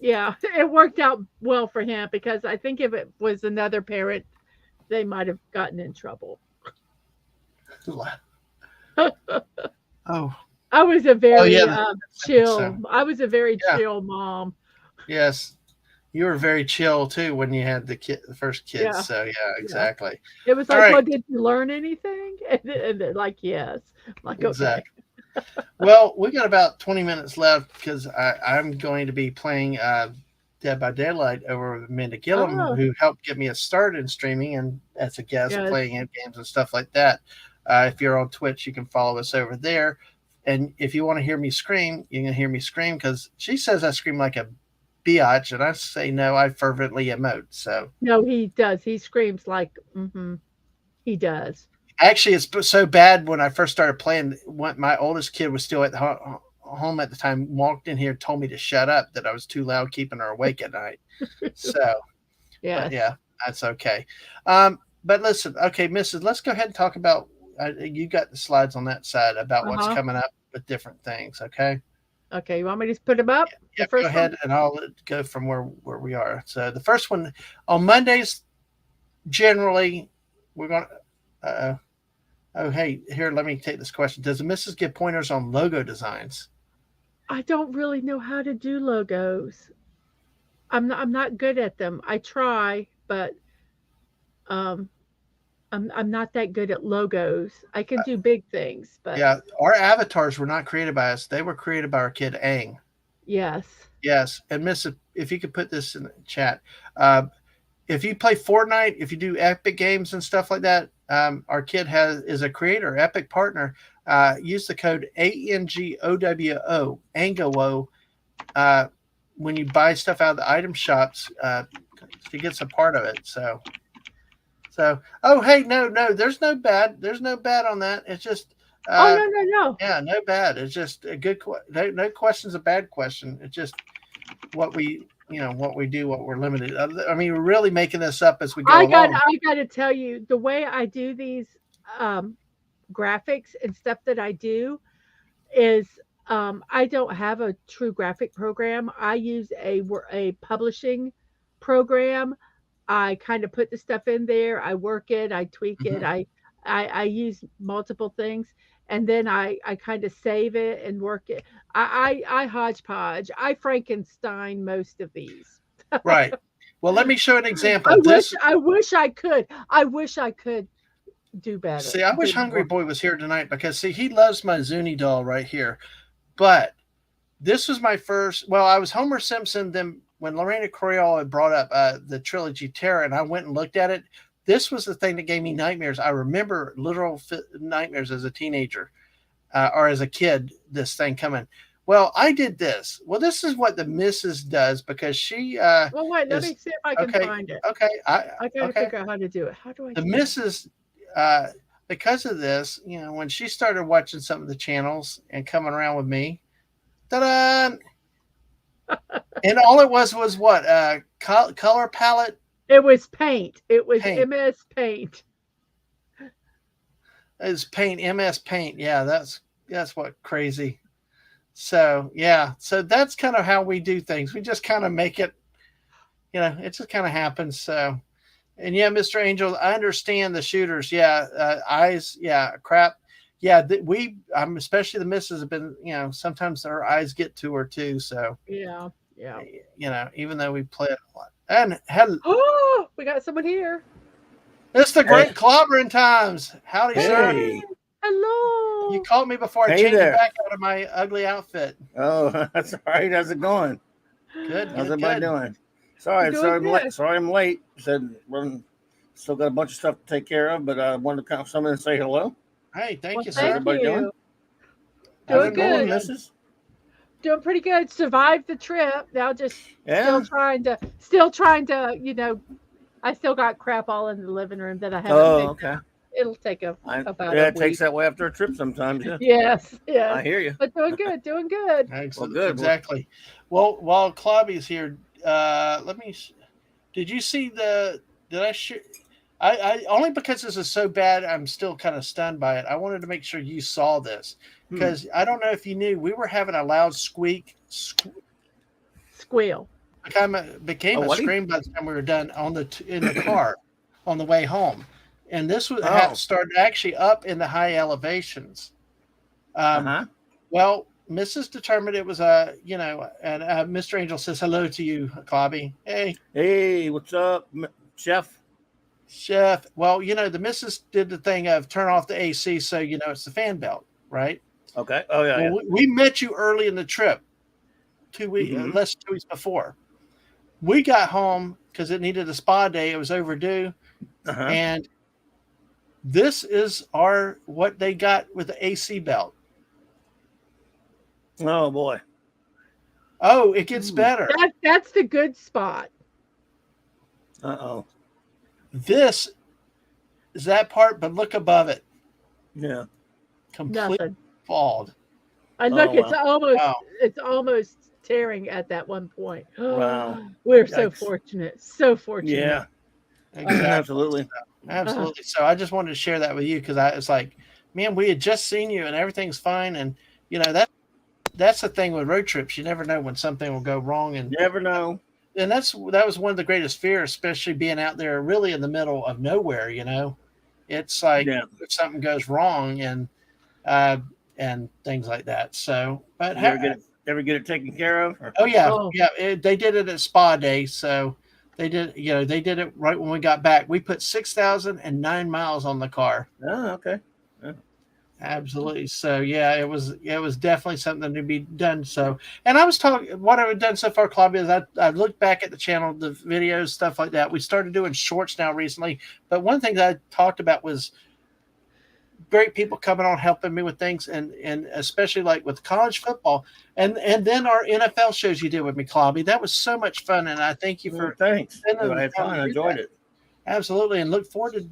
yeah, it worked out well for him, because I think if it was another parent, they might have gotten in trouble. Oh. I was a Oh very yeah. So I was a very yeah. chill mom. Yes. You were very chill too when you had the first kids. Yeah, So yeah, yeah. exactly. It was All like, "Well, right. did you learn anything?" And they're like, "Yes." I'm like, "Okay." Exactly. Well, we got about 20 minutes left because I'm going to be playing Dead by Daylight over with Minda Gillum, Oh, who helped get me a start in streaming and as a guest yes. playing in games and stuff like that. If you're on Twitch, you can follow us over there. And if you want to hear me scream, you can hear me scream because she says I scream like a biatch, and I say no, I fervently emote. So No, he does. He screams like, he does. actually, it's so bad when I first started playing. When my oldest kid was still at home at the time, walked in here, told me to shut up, that I was too loud keeping her awake at night. So, but Yes. yeah, that's okay. But listen, okay, Mrs. Let's go ahead and talk about. You got the slides on that side about what's Uh-huh. coming up with different things. Okay. Okay, you want me to just put them up? The Yeah, go first one? ahead, and I'll go from where we are. So the first one on Mondays, generally, we're going to. Oh, hey, here, let me take this question. Does the missus give pointers on logo designs? I don't really know how to do logos. I'm not good at them. I try, but um I'm not that good at logos. I can do big things, but Yeah, our avatars were not created by us. They were created by our kid, Ang. yes. Yes, and Miss, if you could put this in the chat. Uh, if you play Fortnite, if you do Epic games and stuff like that, our kid is a creator, Epic partner. Use the code ANGOWO, ANGOWO, when you buy stuff out of the item shops. She gets a part of it. So, oh, hey, no, there's no bad on that. It's just, Oh, no, no, no. yeah, no bad. It's just a good, no question's a bad question. It's just what we, what we do, what we're limited. I mean, we're really making this up as we go along. I got to tell you, the way I do these um graphics and stuff that I do is, I don't have a true graphic program. I use a publishing program. I kind of put the stuff in there. I work it. I tweak it. Mhm. I use multiple things, and then I kind of save it and work it. I hodgepodge. I Frankenstein most of these. Right. Well, let me show an example. I wish I could. I wish I could do better. See, I wish Do Hungry more. Boy was here tonight because see, he loves my Zuni doll right here. But this was my first. Well, I was Homer Simpson. Then when Lorena Correal had brought up the trilogy Terror, and I went and looked at it, this was the thing that gave me nightmares. I remember literal nightmares as a teenager or as a kid. This thing coming. Well, I did this. Well, this is what the missus does because she Well, wait. Let me is see if I can okay. find it. Okay, I got to okay. figure out how to do it. How do I The do it? missus, because of this, when she started watching some of the channels and coming around with me, ta-da! And all it was what? Color palette It was paint. It was paint. MS Paint. It's paint, MS Paint. Yeah, that's what crazy. So yeah, so that's kind of how we do things. We just kind of make it, it just kind of happens. So, and yeah, Mr. Angel, I understand the shooters. Yeah, eyes. Yeah, crap. Yeah, especially the misses have been. Sometimes her eyes get to her too. So Yeah. even though we play it a lot. And hello, Oh, we got someone here. it's the great clobbering times. Howdy, sir. Hey, Hello. You caught me before I Hey changed there. back out of my ugly outfit. oh, that's all right. How's it going? Good. How's good, everybody good. doing? Sorry, Doing sorry, I'm late. good. Sorry, I'm late. Said we're still got a bunch of stuff to take care of, but I wanted to come in and say hello. Hey, thank Well, you, How's sir. thank everybody doing? you. How's Doing it going, good. Missus? Doing pretty good. Survived the trip. Now just Yeah. still trying to, I still got crap all in the living room that I haven't Oh, picked okay. up. it'll take about yeah, a it takes week. that way after a trip sometimes. Yeah, Yes, I yes. hear you. But doing good, doing good. Excellent. Well, good. Exactly. Well, while Clobby's here, let me. Did you see the? Did I share? I only because this is so bad, I'm still kind of stunned by it. I wanted to make sure you saw this because I don't know if you knew we were having a loud Squeal. became a what? scream by the time we were done in the car on the way home, and this was Oh. started actually up in the high elevations. Well, Mrs. determined it was and Mr. Angel says hello to you, Clobby. Hey, what's up, Chef? Well, the missus did the thing of turn off the AC so it's the fan belt, right? Okay. Oh yeah. Well, we met you early in the trip, 2 weeks, less than 2 weeks before. We got home because it needed a spa day. It was overdue, and this is what they got with the AC belt. Oh boy. Oh, it gets better. That's the good spot. Uh-oh. This is that part, but look above it. Yeah. Completely bald. And look, it's almost tearing at that one point. Wow. We're so fortunate. So fortunate. Yeah. Exactly. Absolutely. Absolutely. So I just wanted to share that with you because it's like, man, we had just seen you and everything's fine. And that's the thing with road trips. You never know when something will go wrong, and never know. And that was one of the greatest fears, especially being out there really in the middle of nowhere. It's like if something goes wrong and things like that. So, but ever get it taken care of? Oh yeah, they did it at Spa Day, so they did. They did it right when we got back. We put 6,009 miles on the car. Oh, okay. Yeah. Absolutely. So yeah, it was definitely something to be done. So, and I was talking what I've done so far, Club, is I looked back at the channel, the videos, stuff like that. We started doing shorts now recently, but one thing that I talked about was great people coming on helping me with things, and especially like with college football, and then our NFL shows you did with me, Clobby. That was so much fun, and I thank you for thanks. I had fun. I enjoyed it. Absolutely, and look forward to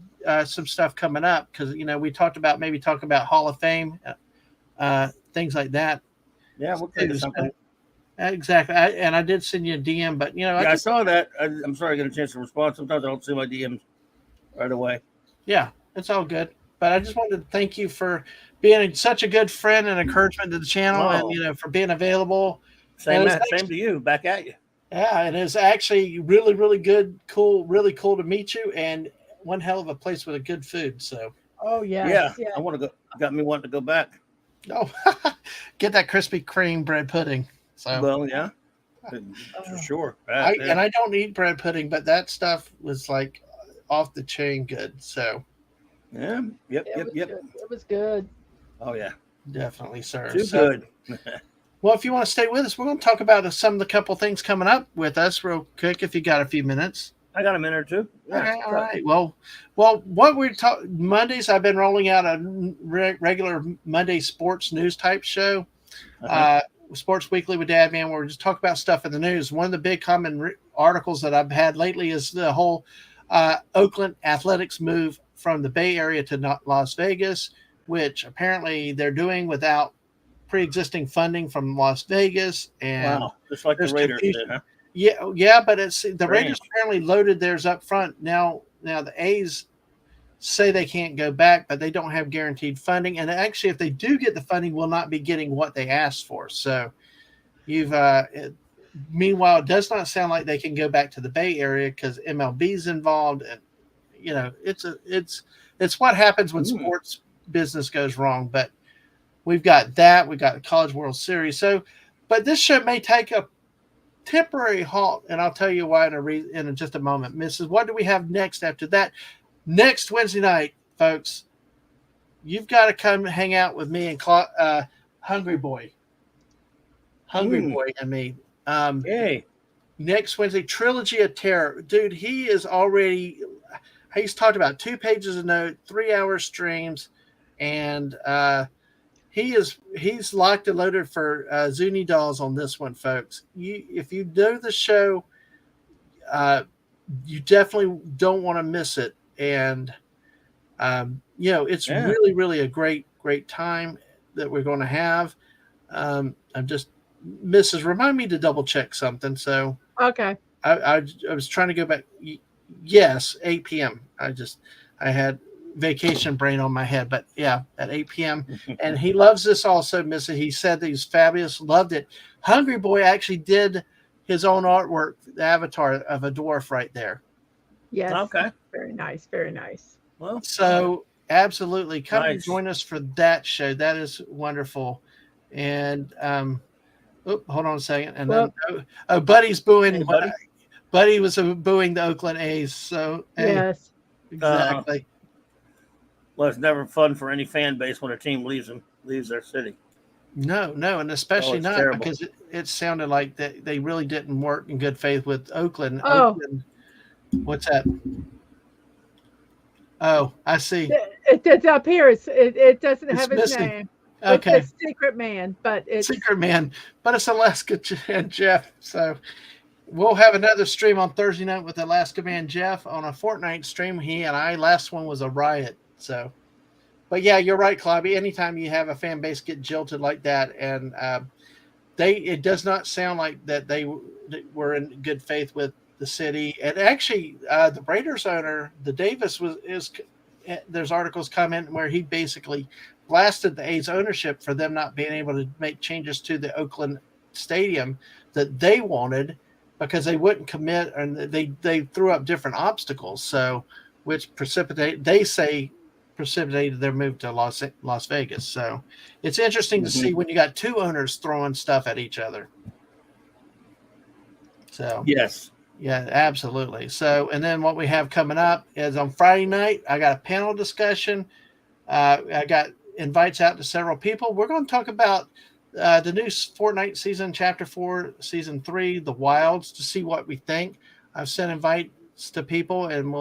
some stuff coming up because we talked about maybe talking about Hall of Fame, things like that. Yeah, we'll take something. Exactly, and I did send you a DM, but I saw that. I'm sorry I got a chance to respond. Sometimes I don't see my DMs right away. Yeah, it's all good. But I just wanted to thank you for being such a good friend and encouragement to the channel, and for being available. Same to you. Back at you. Yeah, it is actually really, really good, really cool to meet you, and one hell of a place with a good food. So. Oh yeah. I want to go. Got me wanting to go back. Oh, get that Krispy Kreme bread pudding. So. Well, yeah, for sure. And I don't eat bread pudding, but that stuff was like off the chain good. So. Yeah. Yep. It was good. Oh yeah. Definitely, sir. Too good. Well, if you want to stay with us, we're going to talk about some of the couple things coming up with us real quick. If you got a few minutes. I got a minute or two. Yeah, all right. Well, what we're talking Mondays, I've been rolling out a regular Monday sports news type show, Sports Weekly with Dadman, where we just talk about stuff in the news. One of the big common articles that I've had lately is the whole Oakland Athletics move from the Bay Area to Las Vegas, which apparently they're doing without pre-existing funding from Las Vegas. And just like the Raiders did, huh? Yeah, but it's the Raiders apparently loaded theirs up front. Now the A's say they can't go back, but they don't have guaranteed funding. And actually, if they do get the funding, will not be getting what they asked for. So meanwhile, it does not sound like they can go back to the Bay Area because MLB's involved, and it's what happens when sports business goes wrong. But we've got that. We've got the College World Series. So, but this show may take a temporary halt, and I'll tell you why in just a moment. Mrs., what do we have next after that? Next Wednesday night, folks, you've got to come hang out with me and Hungry Boy and me. Yay. Next Wednesday, Trilogy of Terror. Dude, he's talked about 2 pages of note, 3-hour streams, and he's locked and loaded for Zuni Dolls on this one, folks. If you know the show, you definitely don't want to miss it. And it's really, really a great time that we're going to have. I'm just, Mrs. Remind me to double check something. So okay. I was trying to go back. Yes, 8 p.m. I had vacation brain on my head, but yeah, at 8 p.m. And he loves this also, Mrs. He said that he's fabulous, loved it. Hungry Boy actually did his own artwork, the avatar of a dwarf right there. Yes. Okay. Very nice. Very nice. Well, so absolutely come and join us for that show. That is wonderful. And hold on a second. And then Buddy's booing. Hey, Buddy was booing the Oakland A's. So yes, exactly. Well, it's never fun for any fan base when a team leaves their city. No, and especially not terrible. Because it sounded like that they really didn't work in good faith with Oakland. Oh. Oakland, what's that? Oh, I see. It's up here. It doesn't have his missing. name. Okay. It's Secret Man, but it's Secret Man, but it's Alaska and Jeff. So we'll have another stream on Thursday night with Alaska Man Jeff on a Fortnite stream. He and I, last one was a riot. So, but yeah, you're right, Clobby. Anytime you have a fan base get jilted like that, and it does not sound like that they were in good faith with the city. And actually, the Raiders owner, the Davis, there's articles coming where he basically blasted the A's ownership for them not being able to make changes to the Oakland stadium that they wanted because they wouldn't commit, and they threw up different obstacles. So, which precipitated their move to Las Vegas. So it's interesting to see when you got two owners throwing stuff at each other. So yes. Yeah, absolutely. So, and then what we have coming up is on Friday night, I got a panel discussion. I got invites out to several people. We're going to talk about the new Fortnite season, Chapter 4, Season 3, The Wilds, to see what we think. I've sent invites to people, and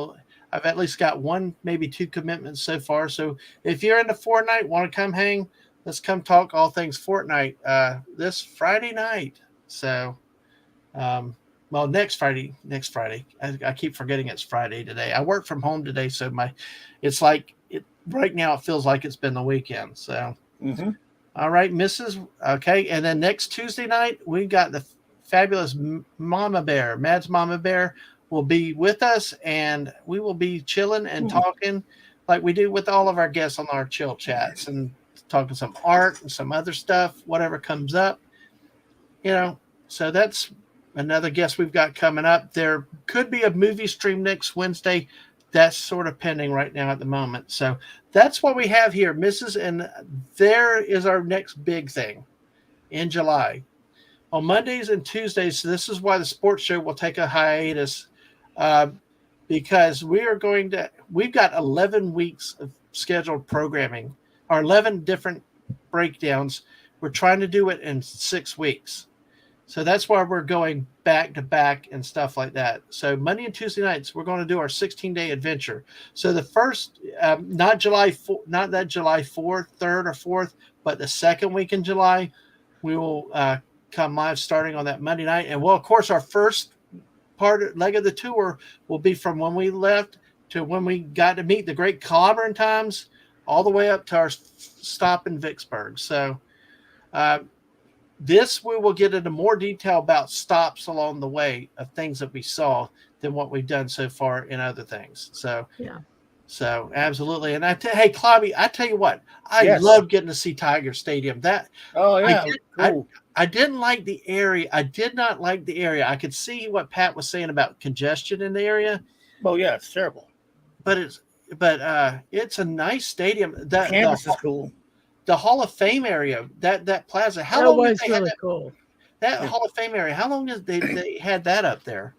I've at least got one, maybe two commitments so far. So if you're into Fortnite, want to come hang, let's come talk all things this Friday night. So, next Friday. I keep forgetting it's Friday today. I work from home today, so right now it feels like it's been the weekend. So, All right, Mrs. Okay, and then next Tuesday night we've got the fabulous Mama Bear, Mad's Mama Bear, will be with us, and we will be chilling and talking like we do with all of our guests on our chill chats, and talking some art and some other stuff, whatever comes up. So that's another guest we've got coming up. There could be a movie stream next Wednesday. That's sort of pending right now at the moment. So that's what we have here, Mrs. And there is our next big thing in July. On Mondays and Tuesdays, so this is why the sports show will take a hiatus, because we've got 11 weeks of scheduled programming, or 11 different breakdowns. We're trying to do it in 6 weeks. So that's why we're going back to back and stuff like that. So Monday and Tuesday nights, we're going to do our 16-day adventure. So the first, not July 4th, 3rd or 4th, but the second week in July, we will come live starting on that Monday night. And of course, our first leg of the tour will be from when we left to when we got to meet the great clobbering times, all the way up to our stop in Vicksburg. So, this we will get into more detail about stops along the way of things that we saw than what we've done so far in other things. So yeah. So absolutely. And hey, Clobby, I tell you what, I love getting to see Tiger Stadium. I didn't like the area. I did not like the area. I could see what Pat was saying about congestion in the area. Oh yeah, it's terrible. But it's a nice stadium. The campus is cool. The Hall of Fame area, that plaza. How long was really cool. That Hall of Fame area. How long has they had that up there?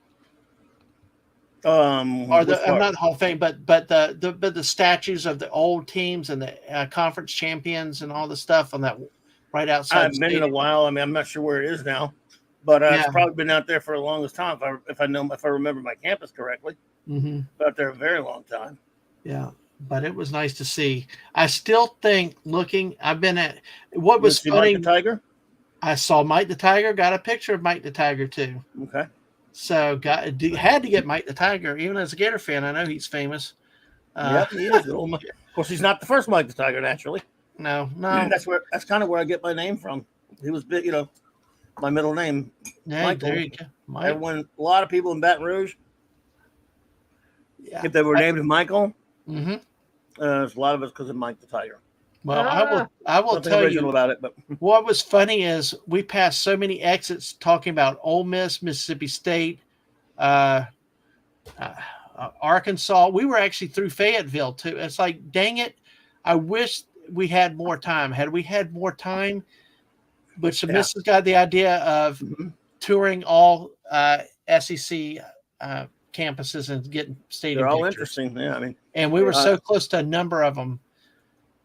Not Hall of Fame, but the statues of the old teams and the conference champions and all the stuff on that right outside. I've been in a while. I mean, I'm not sure where it is now, but it's probably been out there for the longest time. If I remember my campus correctly, out there a very long time. Yeah. But it was nice to see. I still think I've been at what was funny. Mike the Tiger? I saw Mike the Tiger, got a picture of Mike the Tiger too. Okay. So had to get Mike the Tiger, even as a Gator fan. I know he's famous. Yep, he is. Of course, he's not the first Mike the Tiger, naturally. No. That's kind of where I get my name from. He was big, my middle name. Yeah, Michael. there you go. Mike. Everyone, a lot of people in Baton Rouge, if they were named Michael, there's a lot of us because of Mike the Tiger. Well, I will tell you about it. But what was funny is we passed so many exits talking about Ole Miss, Mississippi State, Arkansas. We were actually through Fayetteville too. It's like, dang it! I wish we had more time. Had we had more time, but Mrs. got the idea of touring all SEC campuses and getting stadium. They're all pictures. Interesting. Yeah, I mean, and we were so close to a number of them.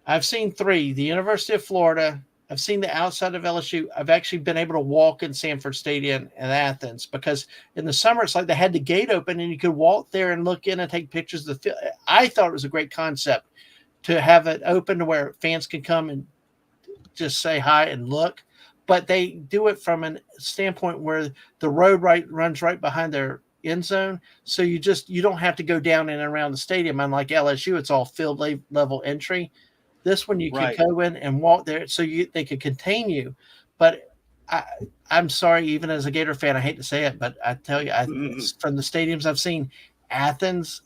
I've seen 3: the University of Florida. I've seen the outside of LSU. I've actually been able to walk in Sanford Stadium in Athens because in the summer it's like they had the gate open and you could walk there and look in and take pictures of the field. I thought it was a great concept to have it open to where fans can come and just say hi and look. But they do it from a standpoint where the road runs right behind their end zone, so you don't have to go down and around the stadium. Unlike LSU, it's all field level entry. This one you can go in and walk there, so they could contain you. But I'm sorry, even as a Gator fan, I hate to say it, but I tell you, from the stadiums I've seen, Athens,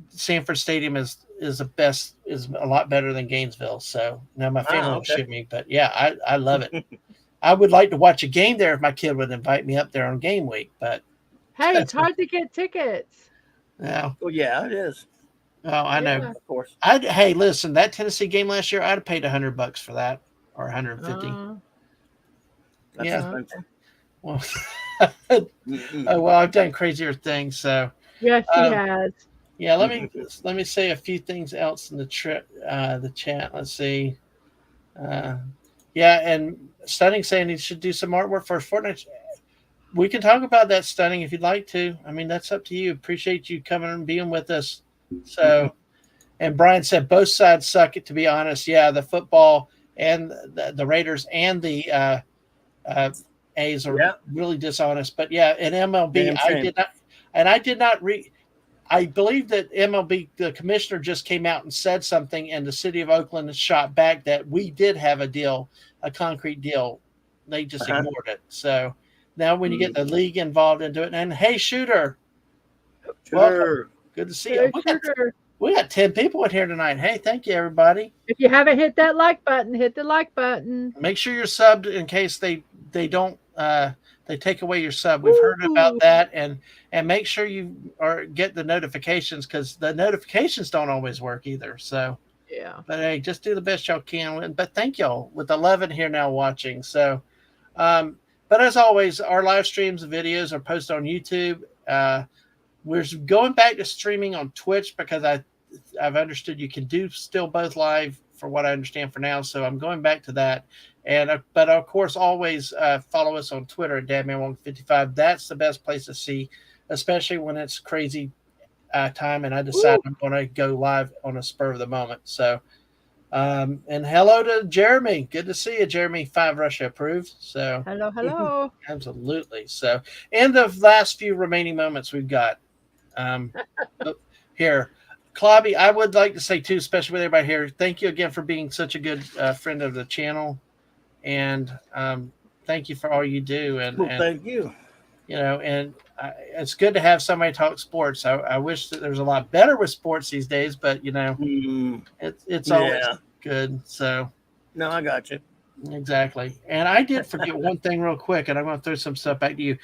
Sanford Stadium is the best, is a lot better than Gainesville. So now my family will shoot me, but yeah, I love it. I would like to watch a game there if my kid would invite me up there on game week, but hey, it's hard to get tickets. Yeah. Well, yeah, it is. Oh, I know. Of course. Hey, listen, that Tennessee game last year, I'd have paid $100 for that, or 150. Yeah. Well, I've done crazier things. So yes, he has. Yeah, let me say a few things else in the chat. Let's see. And Stunning saying he should do some artwork for Fortnite. We can talk about that, Stunning, if you'd like to. I mean, that's up to you. Appreciate you coming and being with us. So, and Brian said both sides suck it, to be honest. Yeah, the football and the Raiders and the A's are really dishonest. But yeah, in MLB, I did not read. I believe that MLB, the commissioner, just came out and said something, and the city of Oakland has shot back that we did have a deal, a concrete deal. They just ignored it. So now when you get the league involved into it, and hey, Shooter. Welcome. Good to see you. We got 10 people in here tonight. Hey, thank you, everybody. If you haven't hit that like button, hit the like button. Make sure you're subbed in case they don't they take away your sub. We've heard about that, and make sure you get the notifications, because the notifications don't always work either. So yeah. But hey, just do the best y'all can. But thank y'all with 11 here now watching. So, but as always, our live streams and videos are posted on YouTube. We're going back to streaming on Twitch because I've understood you can do still both live, for what I understand for now. So I'm going back to that. And but of course, always follow us on Twitter at Dadman155. That's the best place to see, especially when it's crazy time and I decide I'm going to go live on a spur of the moment. So, and hello to Jeremy. Good to see you, Jeremy. 5 Russia approved. So hello. Absolutely. So, in the last few remaining moments we've got here, Clobby, I would like to say too, especially with everybody here, thank you again for being such a good friend of the channel, and thank you for all you do. And thank you. And it's good to have somebody talk sports. I wish that there's a lot better with sports these days, but it's always good. So no, I got you. Exactly. And I did forget one thing real quick, and I'm going to throw some stuff back to you.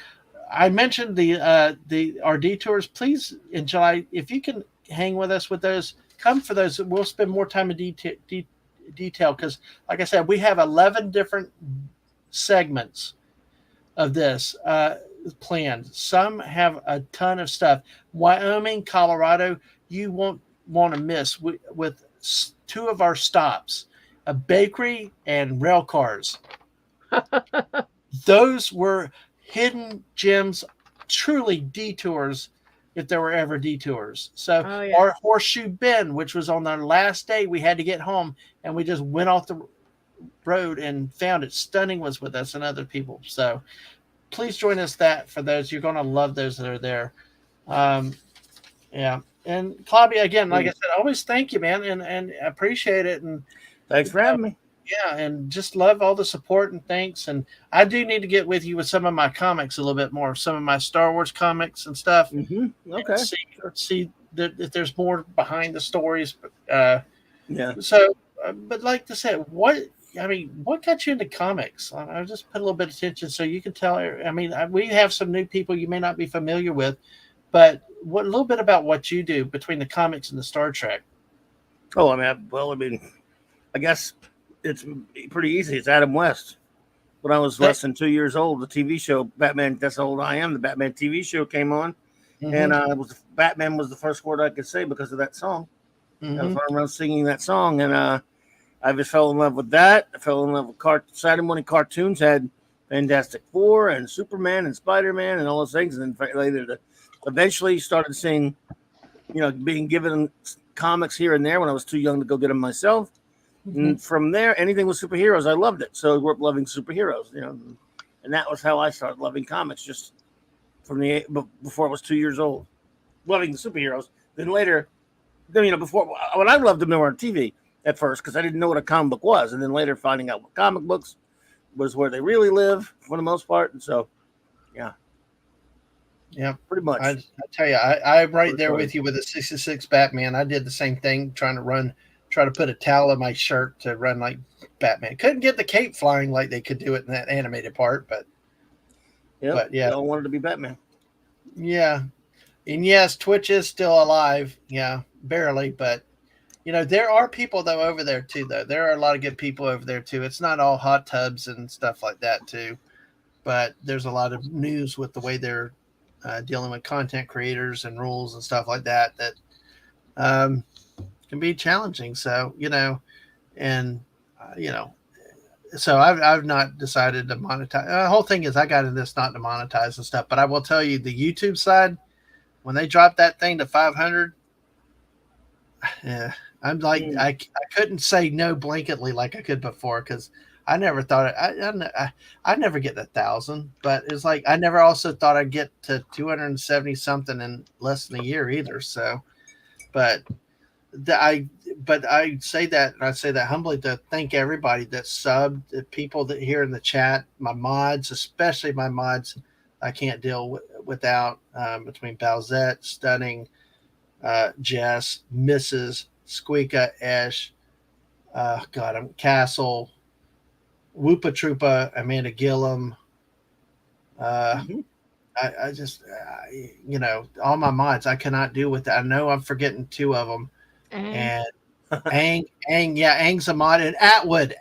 I mentioned our detours. Please, in July, if you can hang with us with those, come for those. We'll spend more time in detail because, like I said, we have 11 different segments of this planned. Some have a ton of stuff. Wyoming, Colorado, you won't want to miss with 2 of our stops, a bakery and rail cars. Those were hidden gems, truly detours, if there were ever detours. So our Horseshoe Bend, which was on our last day, we had to get home, and we just went off the road and found it. Stunning was with us and other people. So please join us for those. You're going to love those that are there. And Claudia, again, like I said, always thank you, man, and appreciate it. And thanks for having me. Yeah, and just love all the support and thanks. And I do need to get with you with some of my comics a little bit more, some of my Star Wars comics and stuff. Okay. See that there's more behind the stories. Yeah. So, but like I said, what got you into comics? I'll just put a little bit of attention so you can tell. I mean, we have some new people you may not be familiar with, but a little bit about what you do between the comics and the Star Trek. Oh, I guess it's pretty easy. It's Adam West. When I was less than 2 years old, the TV show Batman. That's how old I am. The Batman TV show came on, and Batman was the first word I could say because of that song. I was running around singing that song, and I just fell in love with that. I fell in love with Saturday morning cartoons. Had Fantastic Four and Superman and Spider-Man and all those things, and then later eventually started seeing, being given comics here and there when I was too young to go get them myself. And from there, anything with superheroes, I loved it. So I grew up loving superheroes, and that was how I started loving comics, just from before I was 2 years old, loving the superheroes. Then later, before when I loved them, they were on TV at first because I didn't know what a comic book was, and then later finding out what comic books was where they really live for the most part, and so yeah, pretty much. I tell you, I'm right there with you with the 66 Batman. I did the same thing, try to put a towel in my shirt to run like Batman. Couldn't get the cape flying like they could do it in that animated part, but yeah, they all wanted to be Batman. Yeah, and yes, Twitch is still alive. Yeah, barely, but there are people though over there too. Though there are a lot of good people over there too. It's not all hot tubs and stuff like that too, but there's a lot of news with the way they're dealing with content creators and rules and stuff like that can be challenging. So, so I've not decided to monetize. The whole thing is I got in this not to monetize and stuff, but I will tell you the YouTube side, when they dropped that thing to 500, yeah, I'm like, I couldn't say no blanketly like I could before. Cause I never thought I never get 1,000, but it's like, I never also thought I'd get to 270 something in less than a year either. So, but I say that, and I say that humbly to thank everybody that subbed, the people that here in the chat, my mods, especially my mods, I can't deal without between Balzette, Stunning, Jess, Mrs. Squeaka, Ash, Castle, Whoopa Troopa, Amanda Gillum. I just, all my mods, I cannot deal with that. I know I'm forgetting two of them. And Ang's a mod, and Atwood,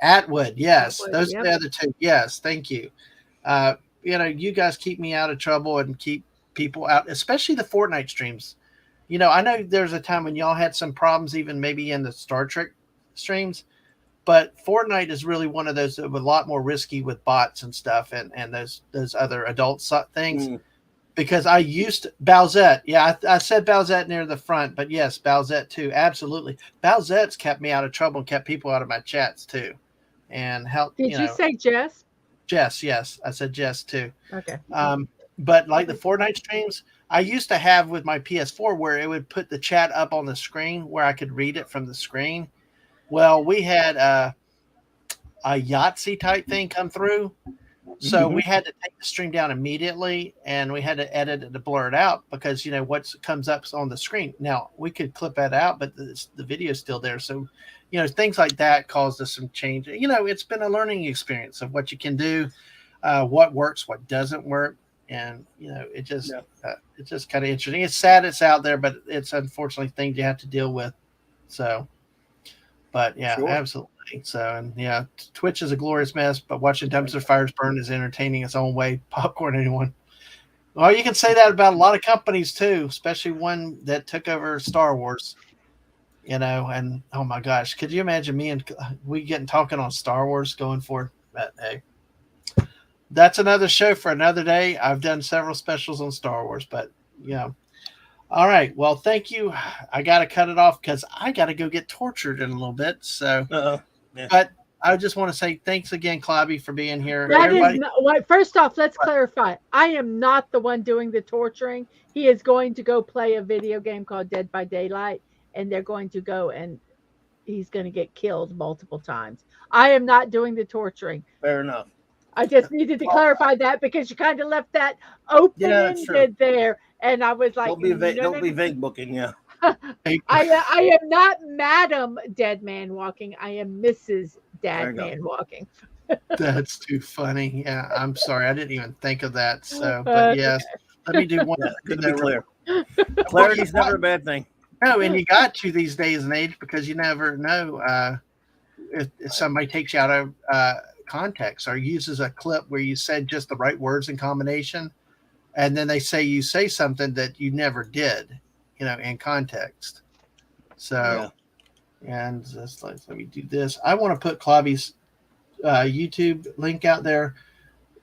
yes, those are the other two. Yes, thank you. You guys keep me out of trouble and keep people out, especially the Fortnite streams. I know there's a time when y'all had some problems, even maybe in the Star Trek streams, but Fortnite is really one of those that were a lot more risky with bots and stuff, and those other adult things. Because I used Balzette. Yeah, I said Balzette near the front, but yes, Balzette too. Absolutely. Balzette's kept me out of trouble and kept people out of my chats too. And helped. Did you say Jess? Jess, yes. I said Jess too. Okay. But like the Fortnite streams, I used to have with my PS4 where it would put the chat up on the screen where I could read it from the screen. Well, we had a Yahtzee type thing come through. So we had to take the stream down immediately, and we had to edit it to blur it out because, what comes up on the screen. Now, we could clip that out, but the video is still there. So, things like that caused us some change. It's been a learning experience of what you can do, what works, what doesn't work. And, it's just kind of interesting. It's sad it's out there, but it's unfortunately things you have to deal with. So, but yeah, sure. Absolutely. So, and yeah, Twitch is a glorious mess, but watching dumpster fires burn is entertaining its own way. Popcorn, anyone? Well, you can say that about a lot of companies too, especially one that took over Star Wars. And oh my gosh, could you imagine me and we getting talking on Star Wars going forward? But hey, that's another show for another day. I've done several specials on Star Wars, but all right. Well, thank you. I got to cut it off because I got to go get tortured in a little bit. So. Yeah. But I just want to say thanks again, Clobby, for being here. That is not, what. First off, let's clarify. I am not the one doing the torturing. He is going to go play a video game called Dead by Daylight, and they're going to go and he's going to get killed multiple times. I am not doing the torturing. Fair enough. I just needed to clarify that because you kind of left that open-ended there, and I was like, don't be vague booking, yeah. I am not Madam Deadman Walking. I am Mrs. Dadman Walking. That's too funny. Yeah, I'm sorry. I didn't even think of that. So, but yes, let me do one. Good to be clear. Clarity's never a bad thing. No, and you got to these days and age because you never know if somebody takes you out of context or uses a clip where you said just the right words in combination, and then they say you say something that you never did, in context. So, and just let me do this. I want to put Clobby's YouTube link out there.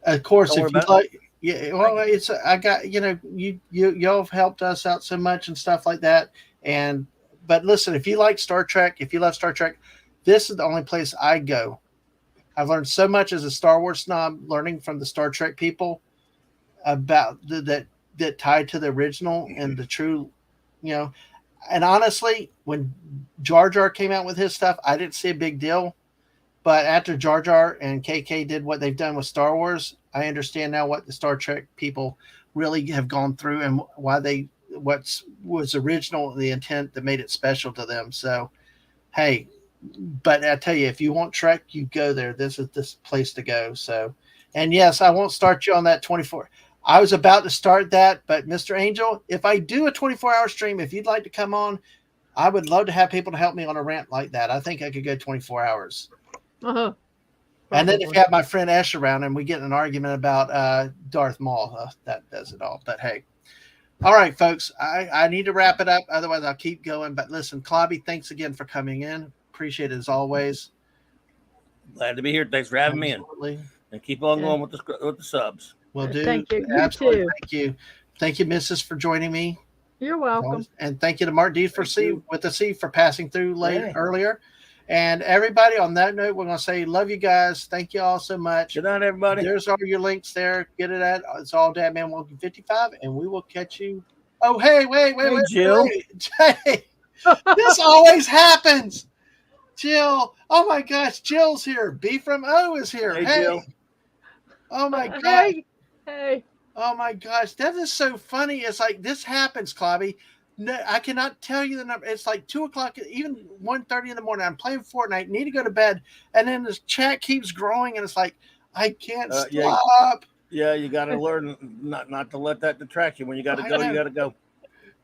Of course, if you like. Yeah, well, it's I got y'all have helped us out so much and stuff like that. But listen, if you like Star Trek, if you love Star Trek, this is the only place I go. I've learned so much as a Star Wars snob, learning from the Star Trek people about that tied to the original and the true, And honestly, when Jar Jar came out with his stuff, I didn't see a big deal. But after Jar Jar and KK did what they've done with Star Wars, I understand now what the Star Trek people really have gone through and why what was original, the intent that made it special to them. So, hey, but I tell you, if you want Trek, you go there. This is this place to go. So, and yes, I won't start you on that 24. I was about to start that, but Mr. Angel, if I do a 24-hour stream, if you'd like to come on, I would love to have people to help me on a rant like that. I think I could go 24 hours. Uh-huh. And then if you have my friend Ash around and we get in an argument about Darth Maul, that does it all. But hey, all right, folks, I need to wrap it up. Otherwise, I'll keep going. But listen, Clobby, thanks again for coming in. Appreciate it as always. Glad to be here. Thanks for having me in. And keep on going with the subs. Will do. Thank you. Absolutely. You too. Thank you. Thank you, Mrs., for joining me. You're welcome. And thank you to Mark D for passing through earlier. And everybody, on that note, we're going to say love you guys. Thank you all so much. Good night, everybody. There's all your links there. Get it at it's all Dadman 155, and we will catch you. Oh, hey, wait, Jill. Hey, this always happens. Jill. Oh my gosh, Jill's here. B from O is here. Hey. Jill. Oh my god. Hey. Oh my gosh, that is so funny. It's like this happens, Clobby. No, I cannot tell you the number. It's like 2:00, even 1:30 in the morning. I'm playing Fortnite, need to go to bed, and then this chat keeps growing, and it's like I can't stop. Yeah, you got to learn not to let that detract you. When you got to go, you got to go.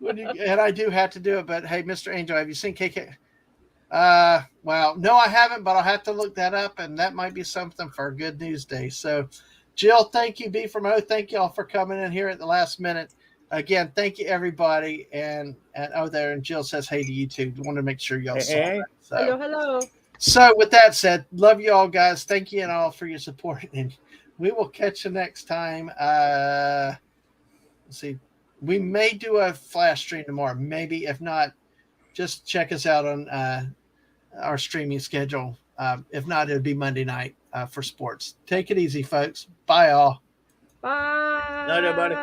And I do have to do it. But hey, Mr. Angel, have you seen KK? Well, no, I haven't, but I'll have to look that up, and that might be something for a Good News Day. So, Jill, thank you. B from O, thank you all for coming in here at the last minute. Again, thank you, everybody. And there, and Jill says, hey to YouTube. Want to make sure y'all saw that. So, hello. So with that said, love you all, guys. Thank you and all for your support. And we will catch you next time. Let's see. We may do a flash stream tomorrow. Maybe. If not, just check us out on our streaming schedule. If not, it'll be Monday night for sports. Take it easy, folks. Bye, all. Bye. Night, everybody.